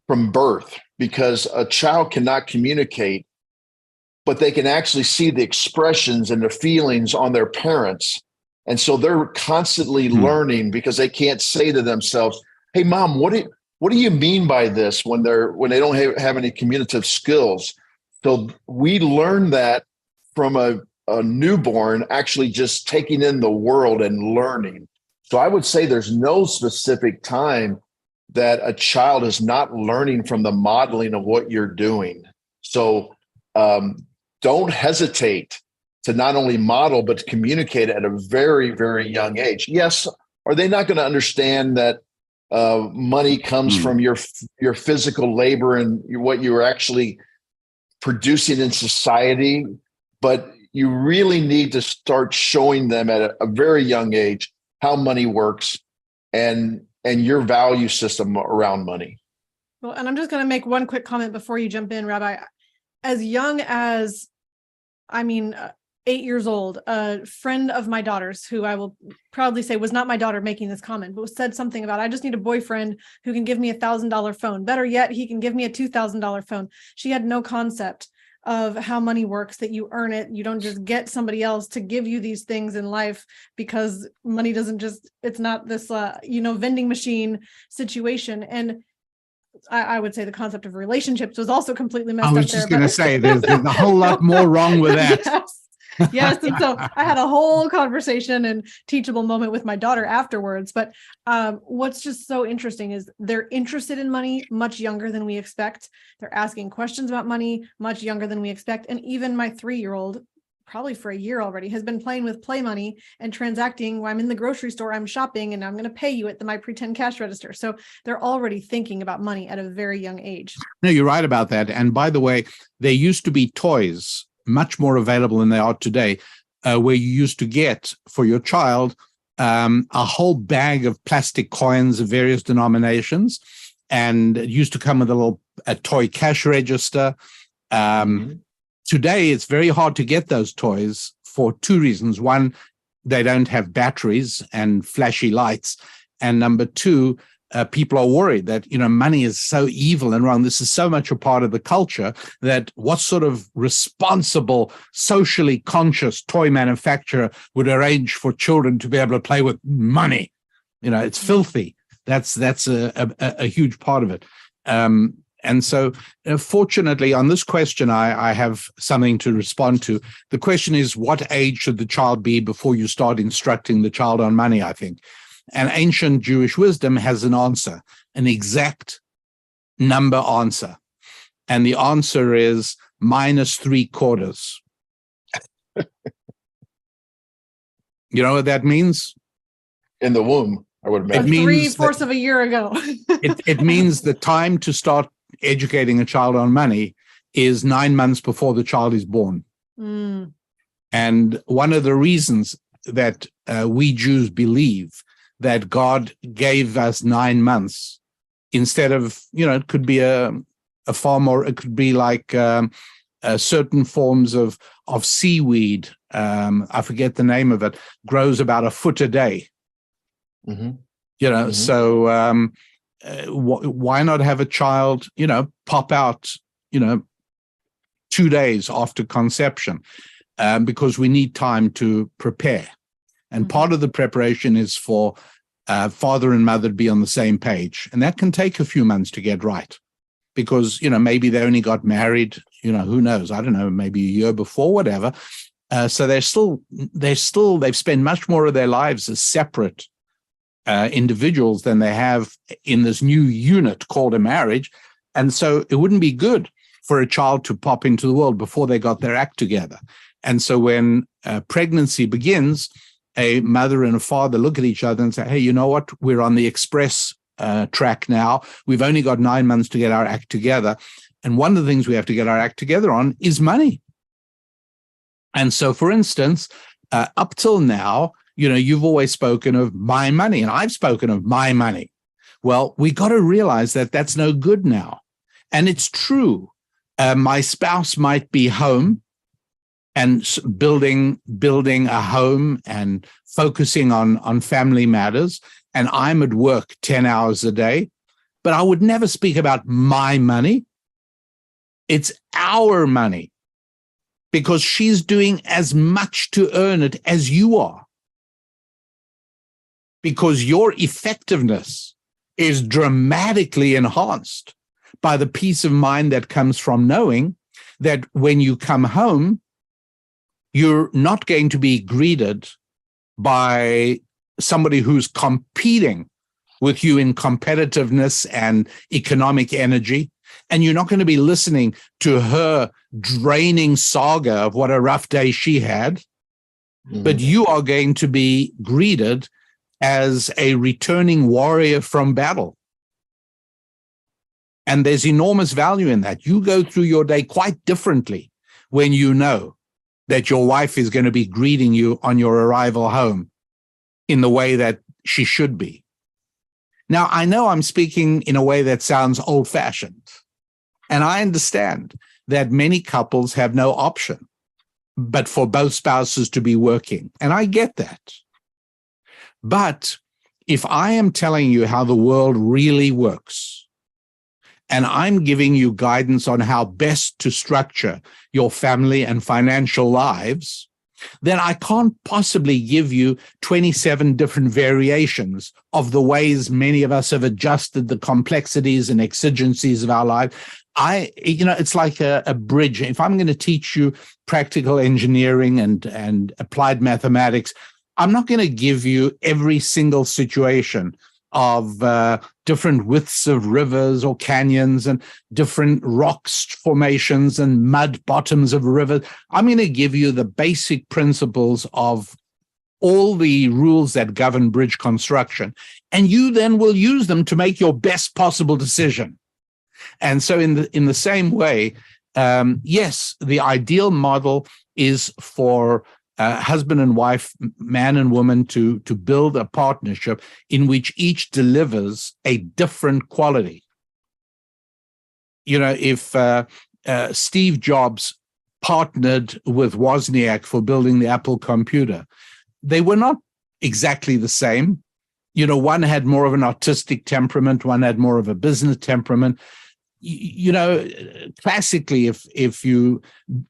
birth, because a child cannot communicate, but they can actually see the expressions and the feelings on their parents. And so they're constantly learning, because they can't say to themselves, hey, Mom, what do you mean by this, when they don't have any communicative skills? So we learn that from a newborn actually just taking in the world and learning. So I would say there's no specific time that a child is not learning from the modeling of what you're doing. So don't hesitate to not only model, but to communicate at a very, very young age. Yes, are they not going to understand that money comes from your physical labor and what you're actually producing in society? But you really need to start showing them at a very young age how money works and your value system around money. Well, and I'm just going to make one quick comment before you jump in, Rabbi. As young as, 8 years old, a friend of my daughter's, who I will proudly say was not my daughter making this comment, but said something about, I just need a boyfriend who can give me $1,000 phone. Better yet, he can give me a $2,000 phone. She had no concept of how money works, that you earn it. You don't just get somebody else to give you these things in life, because money doesn't just, it's not this, vending machine situation. And I would say the concept of relationships was also completely messed up there. I was just going to say, there's a whole lot more wrong with that. Yes. And so I had a whole conversation and teachable moment with my daughter afterwards. But what's just so interesting is they're interested in money much younger than we expect. They're asking questions about money much younger than we expect. And even my 3-year-old, probably for a year already, has been playing with play money and transacting. While I'm in the grocery store, I'm shopping, and I'm going to pay you at my pretend cash register. So they're already thinking about money at a very young age. No, you're right about that. And by the way, there used to be toys much more available than they are today, where you used to get for your child a whole bag of plastic coins of various denominations, and it used to come with a toy cash register. Today, it's very hard to get those toys for 2 reasons. One, they don't have batteries and flashy lights. And number 2, people are worried that, money is so evil and wrong. This is so much a part of the culture that what sort of responsible, socially conscious toy manufacturer would arrange for children to be able to play with money? It's filthy. That's a huge part of it. And so, fortunately, on this question, I have something to respond to. The question is, what age should the child be before you start instructing the child on money, I think. And ancient Jewish wisdom has an answer, an exact number answer. And the answer is -3/4. You know what that means? In the womb, I would imagine. It means 3/4 of a year ago. it means the time to start educating a child on money is 9 months before the child is born. Mm. And one of the reasons that we Jews believe that God gave us 9 months instead of, it could be a farm, or it could be like certain forms of seaweed. I forget the name of it, grows about a foot a day. Mm-hmm. So why not have a child, pop out, 2 days after conception, because we need time to prepare. And part of the preparation is for father and mother to be on the same page. And that can take a few months to get right because, maybe they only got married, who knows? I don't know, maybe a year before, whatever. So they've spent much more of their lives as separate individuals than they have in this new unit called a marriage. And so it wouldn't be good for a child to pop into the world before they got their act together. And so when pregnancy begins, a mother and a father look at each other and say, hey, you know what? We're on the express track now. We've only got 9 months to get our act together. And one of the things we have to get our act together on is money. And so, for instance, up till now, you've always spoken of my money, and I've spoken of my money. Well, we got to realize that that's no good now. And it's true. My spouse might be home and building a home and focusing on family matters, and I'm at work 10 hours a day, but I would never speak about my money. It's our money, because she's doing as much to earn it as you are, because your effectiveness is dramatically enhanced by the peace of mind that comes from knowing that when you come home, you're not going to be greeted by somebody who's competing with you in competitiveness and economic energy. And you're not going to be listening to her draining saga of what a rough day she had, but you are going to be greeted as a returning warrior from battle. And there's enormous value in that. You go through your day quite differently when you know that your wife is going to be greeting you on your arrival home in the way that she should be. Now, I know I'm speaking in a way that sounds old-fashioned, and I understand that many couples have no option but for both spouses to be working, and I get that. But if I am telling you how the world really works, and I'm giving you guidance on how best to structure your family and financial lives, then I can't possibly give you 27 different variations of the ways many of us have adjusted the complexities and exigencies of our life. It's like a bridge. If I'm going to teach you practical engineering and applied mathematics, I'm not going to give you every single situation of different widths of rivers or canyons and different rocks formations and mud bottoms of rivers. I'm going to give you the basic principles of all the rules that govern bridge construction, and you then will use them to make your best possible decision. And so in the same way, yes, the ideal model is for husband and wife, man and woman, to build a partnership in which each delivers a different quality. If Steve Jobs partnered with Wozniak for building the Apple computer, they were not exactly the same, One had more of an artistic temperament, one had more of a business temperament. Classically, if you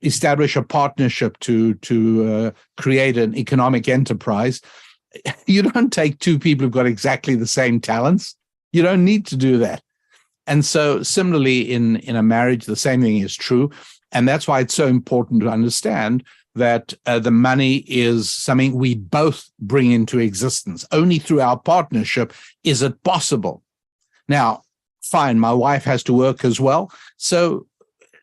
establish a partnership to create an economic enterprise, you don't take two people who've got exactly the same talents. You don't need to do that. And so similarly, in a marriage, the same thing is true. And that's why it's so important to understand that the money is something we both bring into existence. Only through our partnership is it possible. Now, fine, my wife has to work as well, so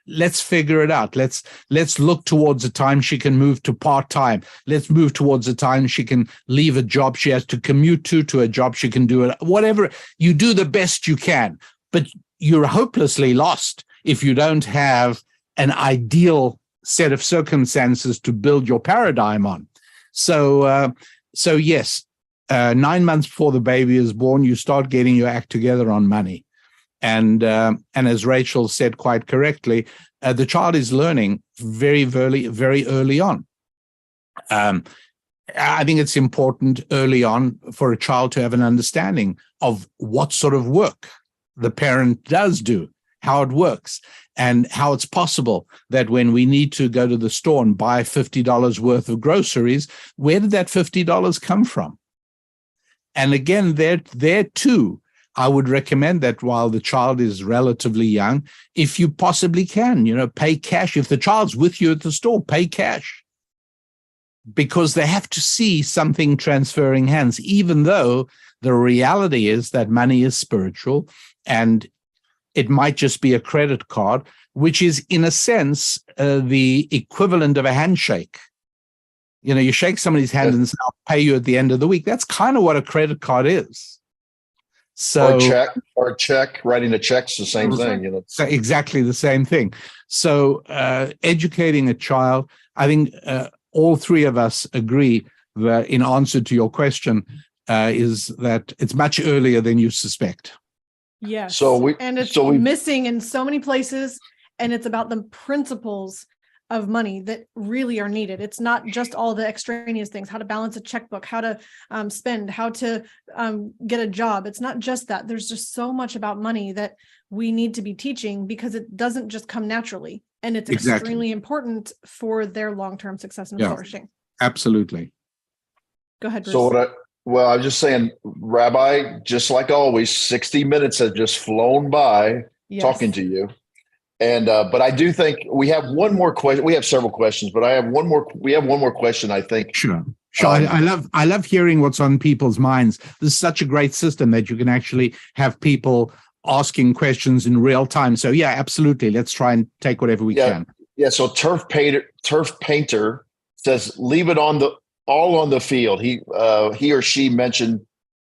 let's figure it out. Let's look towards a time she can move to part-time. Let's move towards a time she can leave a job she has to commute to a job she can do it. Whatever, you do the best you can, but you're hopelessly lost if you don't have an ideal set of circumstances to build your paradigm on. So yes, 9 months before the baby is born, you start getting your act together on money. And as Rachel said quite correctly, the child is learning very early on. I think it's important early on for a child to have an understanding of what sort of work the parent does do, how it works, and how it's possible that when we need to go to the store and buy $50 worth of groceries, where did that $50 come from? And again, there too, I would recommend that while the child is relatively young, if you possibly can, pay cash. If the child's with you at the store, pay cash. Because they have to see something transferring hands, even though the reality is that money is spiritual and it might just be a credit card, which is, in a sense, the equivalent of a handshake. You shake somebody's hand and say, I'll pay you at the end of the week. That's kind of what a credit card is. So, or a check, writing a check's the same thing. So exactly the same thing. So educating a child, I think all three of us agree that in answer to your question is that it's much earlier than you suspect. Yes. And it's missing in so many places, and it's about the principles of money that really are needed. It's not just all the extraneous things, how to balance a checkbook, how to spend, how to get a job. It's not just that. There's just so much about money that we need to be teaching, because it doesn't just come naturally. And it's extremely important for their long-term success and flourishing. Absolutely. Go ahead, Bruce. So I was just saying, Rabbi, just like always, 60 minutes has just flown by talking to you. And but I do think we have one more question. We have several questions, but we have one more question, I think. Sure. I love hearing what's on people's minds. This is such a great system that you can actually have people asking questions in real time. So yeah, absolutely. Let's try and take whatever we can. Yeah. So Turf Painter says, leave it all on the field. He or she mentioned,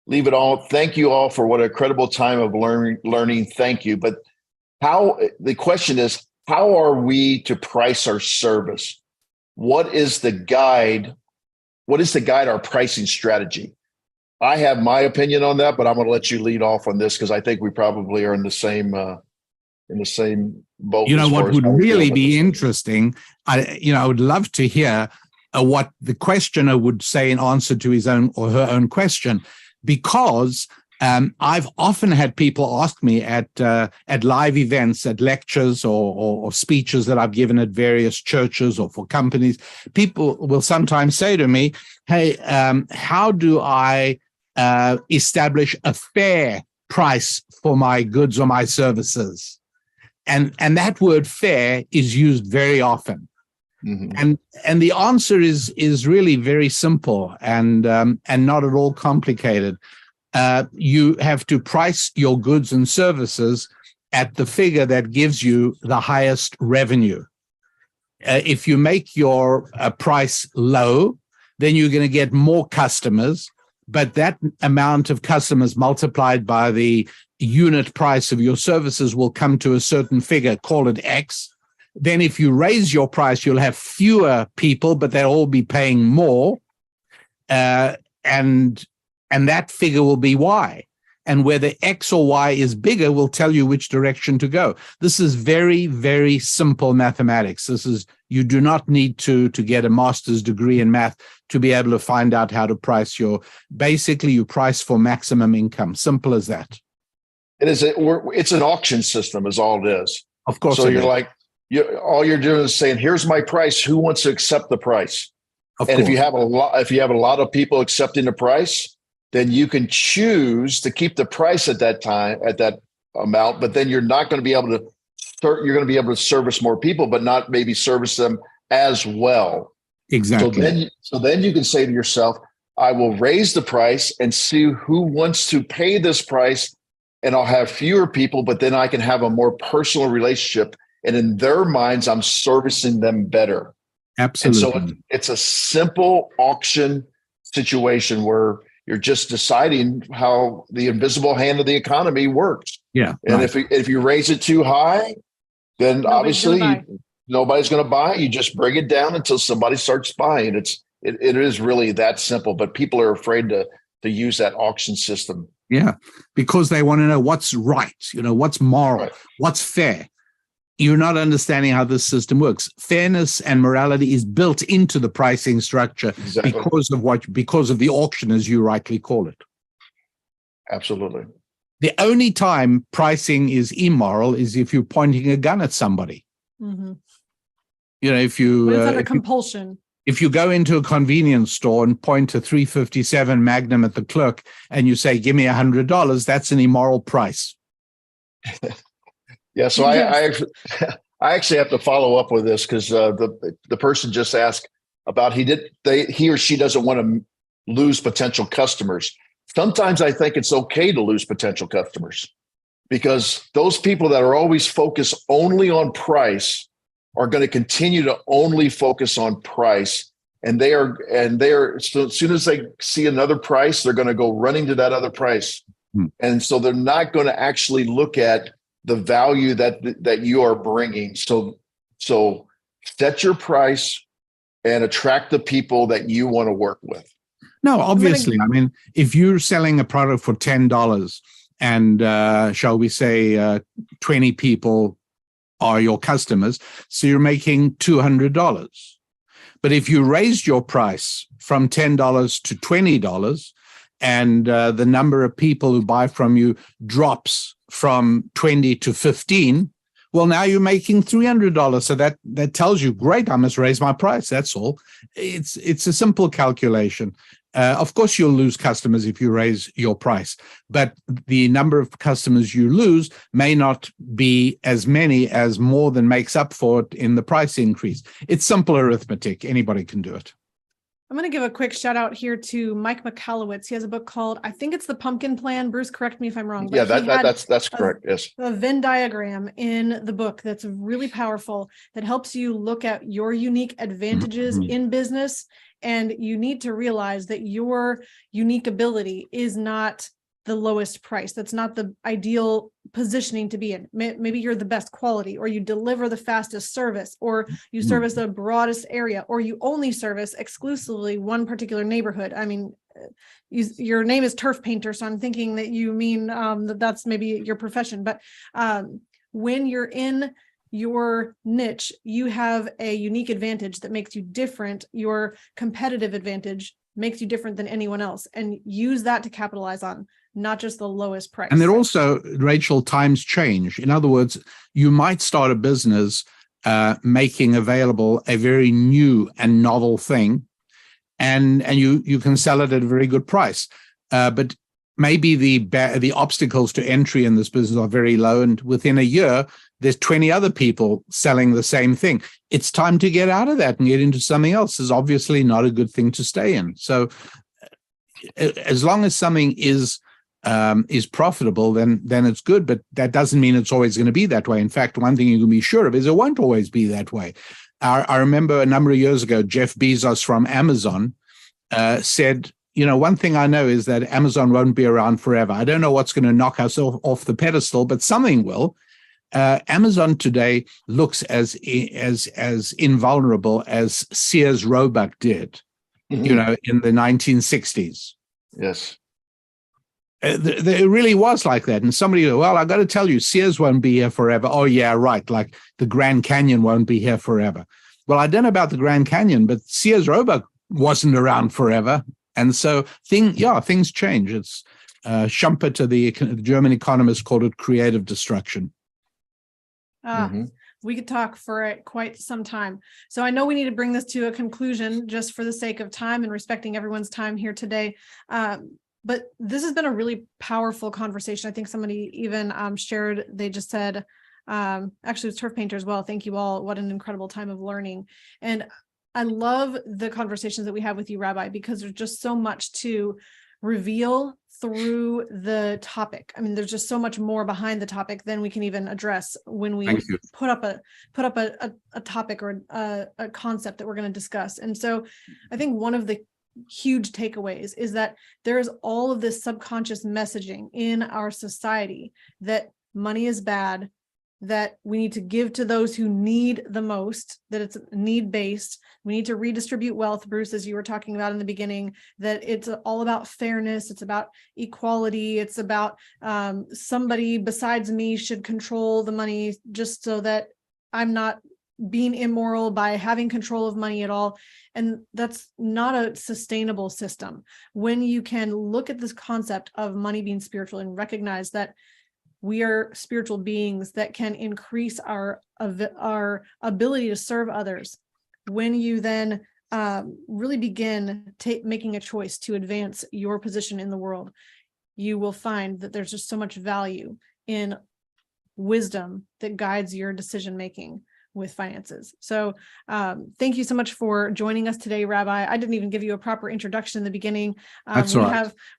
leave it all. Thank you all for what an incredible time of learning. Thank you. But the question is, how are we to price our service? What is the guide? What is to guide our pricing strategy? I have my opinion on that, but I'm going to let you lead off on this, because I think we probably are in the same boat. What would really be interesting, I would love to hear what the questioner would say in answer to his own or her own question, because I've often had people ask me at live events, at lectures or speeches that I've given at various churches or for companies. People will sometimes say to me, hey, how do I establish a fair price for my goods or my services? And that word fair is used very often. Mm-hmm. And the answer is really very simple and not at all complicated. You have to price your goods and services at the figure that gives you the highest revenue. If you make your price low, then you're going to get more customers, but that amount of customers multiplied by the unit price of your services will come to a certain figure, call it X. Then if you raise your price, you'll have fewer people, but they'll all be paying more. And that figure will be Y. and whether X or Y is bigger will tell you which direction to go. This is very, very simple mathematics. You do not need to get a master's degree in math to be able to find out how to price basically you price for maximum income. Simple as that. It's an auction system is all it is. Of course. So all you're doing is saying, here's my price. Who wants to accept the price? And if you have a lot of people accepting the price, then you can choose to keep the price at that time, at that amount, but then you're not going to be able to you're going to be able to service more people, but not maybe service them as well. Exactly. So then you can say to yourself, I will raise the price and see who wants to pay this price, and I'll have fewer people, but then I can have a more personal relationship. And in their minds, I'm servicing them better. Absolutely. And so it's a simple auction situation where you're just deciding how the invisible hand of the economy works. Yeah. And if you raise it too high, then nobody's going to buy. You just bring it down until somebody starts buying. It is really that simple, but people are afraid to use that auction system. Yeah, because they want to know what's right, what's moral, what's fair. You're not understanding how this system works. Fairness and morality is built into the pricing structure because of the auction, as you rightly call it. Absolutely. The only time pricing is immoral is if you're pointing a gun at somebody. Mm-hmm. If you it's under compulsion. If you go into a convenience store and point a .357 Magnum at the clerk and you say, "Give me $100," that's an immoral price. Yeah, so yes. I actually have to follow up with this because the person just asked about he or she doesn't want to lose potential customers. Sometimes I think it's okay to lose potential customers because those people that are always focused only on price are going to continue to only focus on price, and they are so as soon as they see another price, they're going to go running to that other price, and so they're not going to actually look at the value that you are bringing. So set your price and attract the people that you want to work with. No, obviously. I mean, if you're selling a product for $10 and shall we say 20 people are your customers, so you're making $200. But if you raised your price from $10 to $20 and the number of people who buy from you drops from 20 to 15, well, now you're making $300. So that tells you, great, I must raise my price. That's all. It's a simple calculation. Of course, you'll lose customers if you raise your price, but the number of customers you lose may not be as many as more than makes up for it in the price increase. It's simple arithmetic. Anybody can do it. I'm going to give a quick shout out here to Mike Michalowicz. He has a book called, I think it's The Pumpkin Plan. Bruce, correct me if I'm wrong. Yeah, that's correct. Yes. A Venn diagram in the book that's really powerful that helps you look at your unique advantages in business. And you need to realize that your unique ability is not the lowest price. That's not the ideal positioning to be in. Maybe you're the best quality, or you deliver the fastest service, or you service the broadest area, or you only service exclusively one particular neighborhood. I mean, your name is turf painter, so I'm thinking that you mean that's maybe your profession. But when you're in your niche, you have a unique advantage that makes you different. Your competitive advantage makes you different than anyone else, and use that to capitalize on not just the lowest price. And then also, Rachel, times change. In other words, you might start a business making available a very new and novel thing, and you can sell it at a very good price. But maybe the obstacles to entry in this business are very low, and within a year, there's 20 other people selling the same thing. It's time to get out of that and get into something else. Is obviously not a good thing to stay in. So as long as something is profitable, then it's good, but that doesn't mean it's always going to be that way. In fact, one thing you can be sure of is it won't always be that way. I remember a number of years ago, Jeff Bezos from Amazon said, one thing I know is that Amazon won't be around forever. I don't know what's going to knock us off the pedestal, but something will. Amazon today looks as invulnerable as Sears Roebuck did, in the 1960s. Yes. It really was like that. And somebody, well, I got to tell you, Sears won't be here forever. Oh, yeah, right. Like the Grand Canyon won't be here forever. Well, I don't know about the Grand Canyon, but Sears Roebuck wasn't around forever. And so things change. It's Schumpeter, the German economist, called it creative destruction. We could talk for quite some time. So I know we need to bring this to a conclusion just for the sake of time and respecting everyone's time here today. But this has been a really powerful conversation. I think somebody even shared, they just said, actually it's Turf Painter as well. Thank you all. What an incredible time of learning. And I love the conversations that we have with you, Rabbi, because there's just so much to reveal through the topic. I mean, there's just so much more behind the topic than we can even address when we put up a topic or a concept that we're going to discuss. And so I think one of the huge takeaways is that there is all of this subconscious messaging in our society that money is bad, that we need to give to those who need the most, that it's need-based. We need to redistribute wealth, Bruce, as you were talking about in the beginning, that it's all about fairness, it's about equality, it's about somebody besides me should control the money just so that I'm not being immoral by having control of money at all. And that's not a sustainable system. When you can look at this concept of money being spiritual and recognize that we are spiritual beings that can increase our ability to serve others. When you then really begin making a choice to advance your position in the world, you will find that there's just so much value in wisdom that guides your decision making with finances. So thank you so much for joining us today, Rabbi. I didn't even give you a proper introduction in the beginning.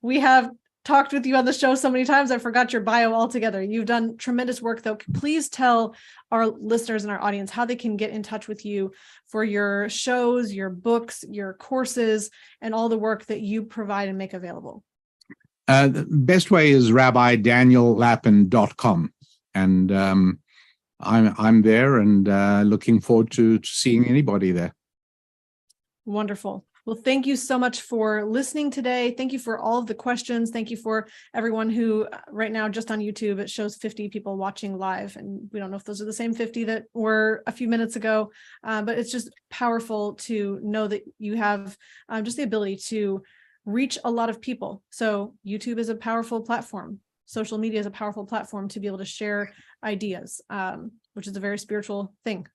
We have talked with you on the show so many times, I forgot your bio altogether. You've done tremendous work, though. Please tell our listeners and our audience how they can get in touch with you for your shows, your books, your courses, and all the work that you provide and make available. The best way is RabbiDanielLapin.com. And I'm there and looking forward to seeing anybody there. Wonderful. Well, thank you so much for listening today. Thank you for all of the questions. Thank you for everyone who right now just on YouTube, it shows 50 people watching live. And we don't know if those are the same 50 that were a few minutes ago, but it's just powerful to know that you have just the ability to reach a lot of people. So YouTube is a powerful platform. Social media is a powerful platform to be able to share ideas, which is a very spiritual thing.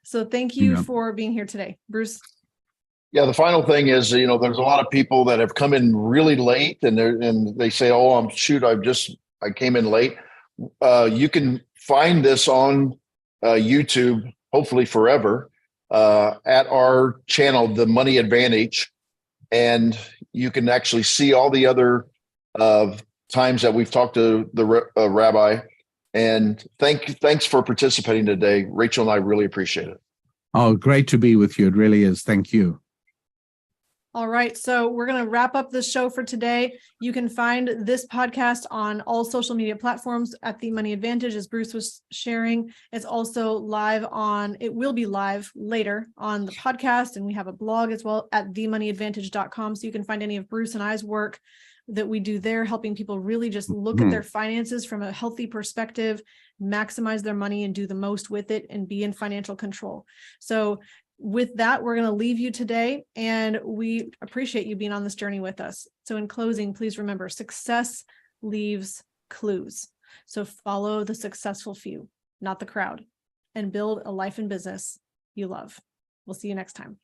So thank you for being here today, Bruce. Yeah, the final thing is, there's a lot of people that have come in really late, and they say, "Oh, I came in late." You can find this on YouTube, hopefully forever, at our channel, The Money Advantage, and you can actually see all the other times that we've talked to the rabbi. And thanks for participating today, Rachel and I really appreciate it. Oh, great to be with you. It really is. Thank you. All right, so we're going to wrap up the show for today. You can find this podcast on all social media platforms at The Money Advantage, as Bruce was sharing. It's also it will be live later on the podcast, and we have a blog as well at themoneyadvantage.com, so you can find any of Bruce and I's work that we do there, helping people really just look at their finances from a healthy perspective, maximize their money and do the most with it and be in financial control. So with that, we're going to leave you today, and we appreciate you being on this journey with us. So in closing, please remember, success leaves clues. So follow the successful few, not the crowd, and build a life and business you love. We'll see you next time.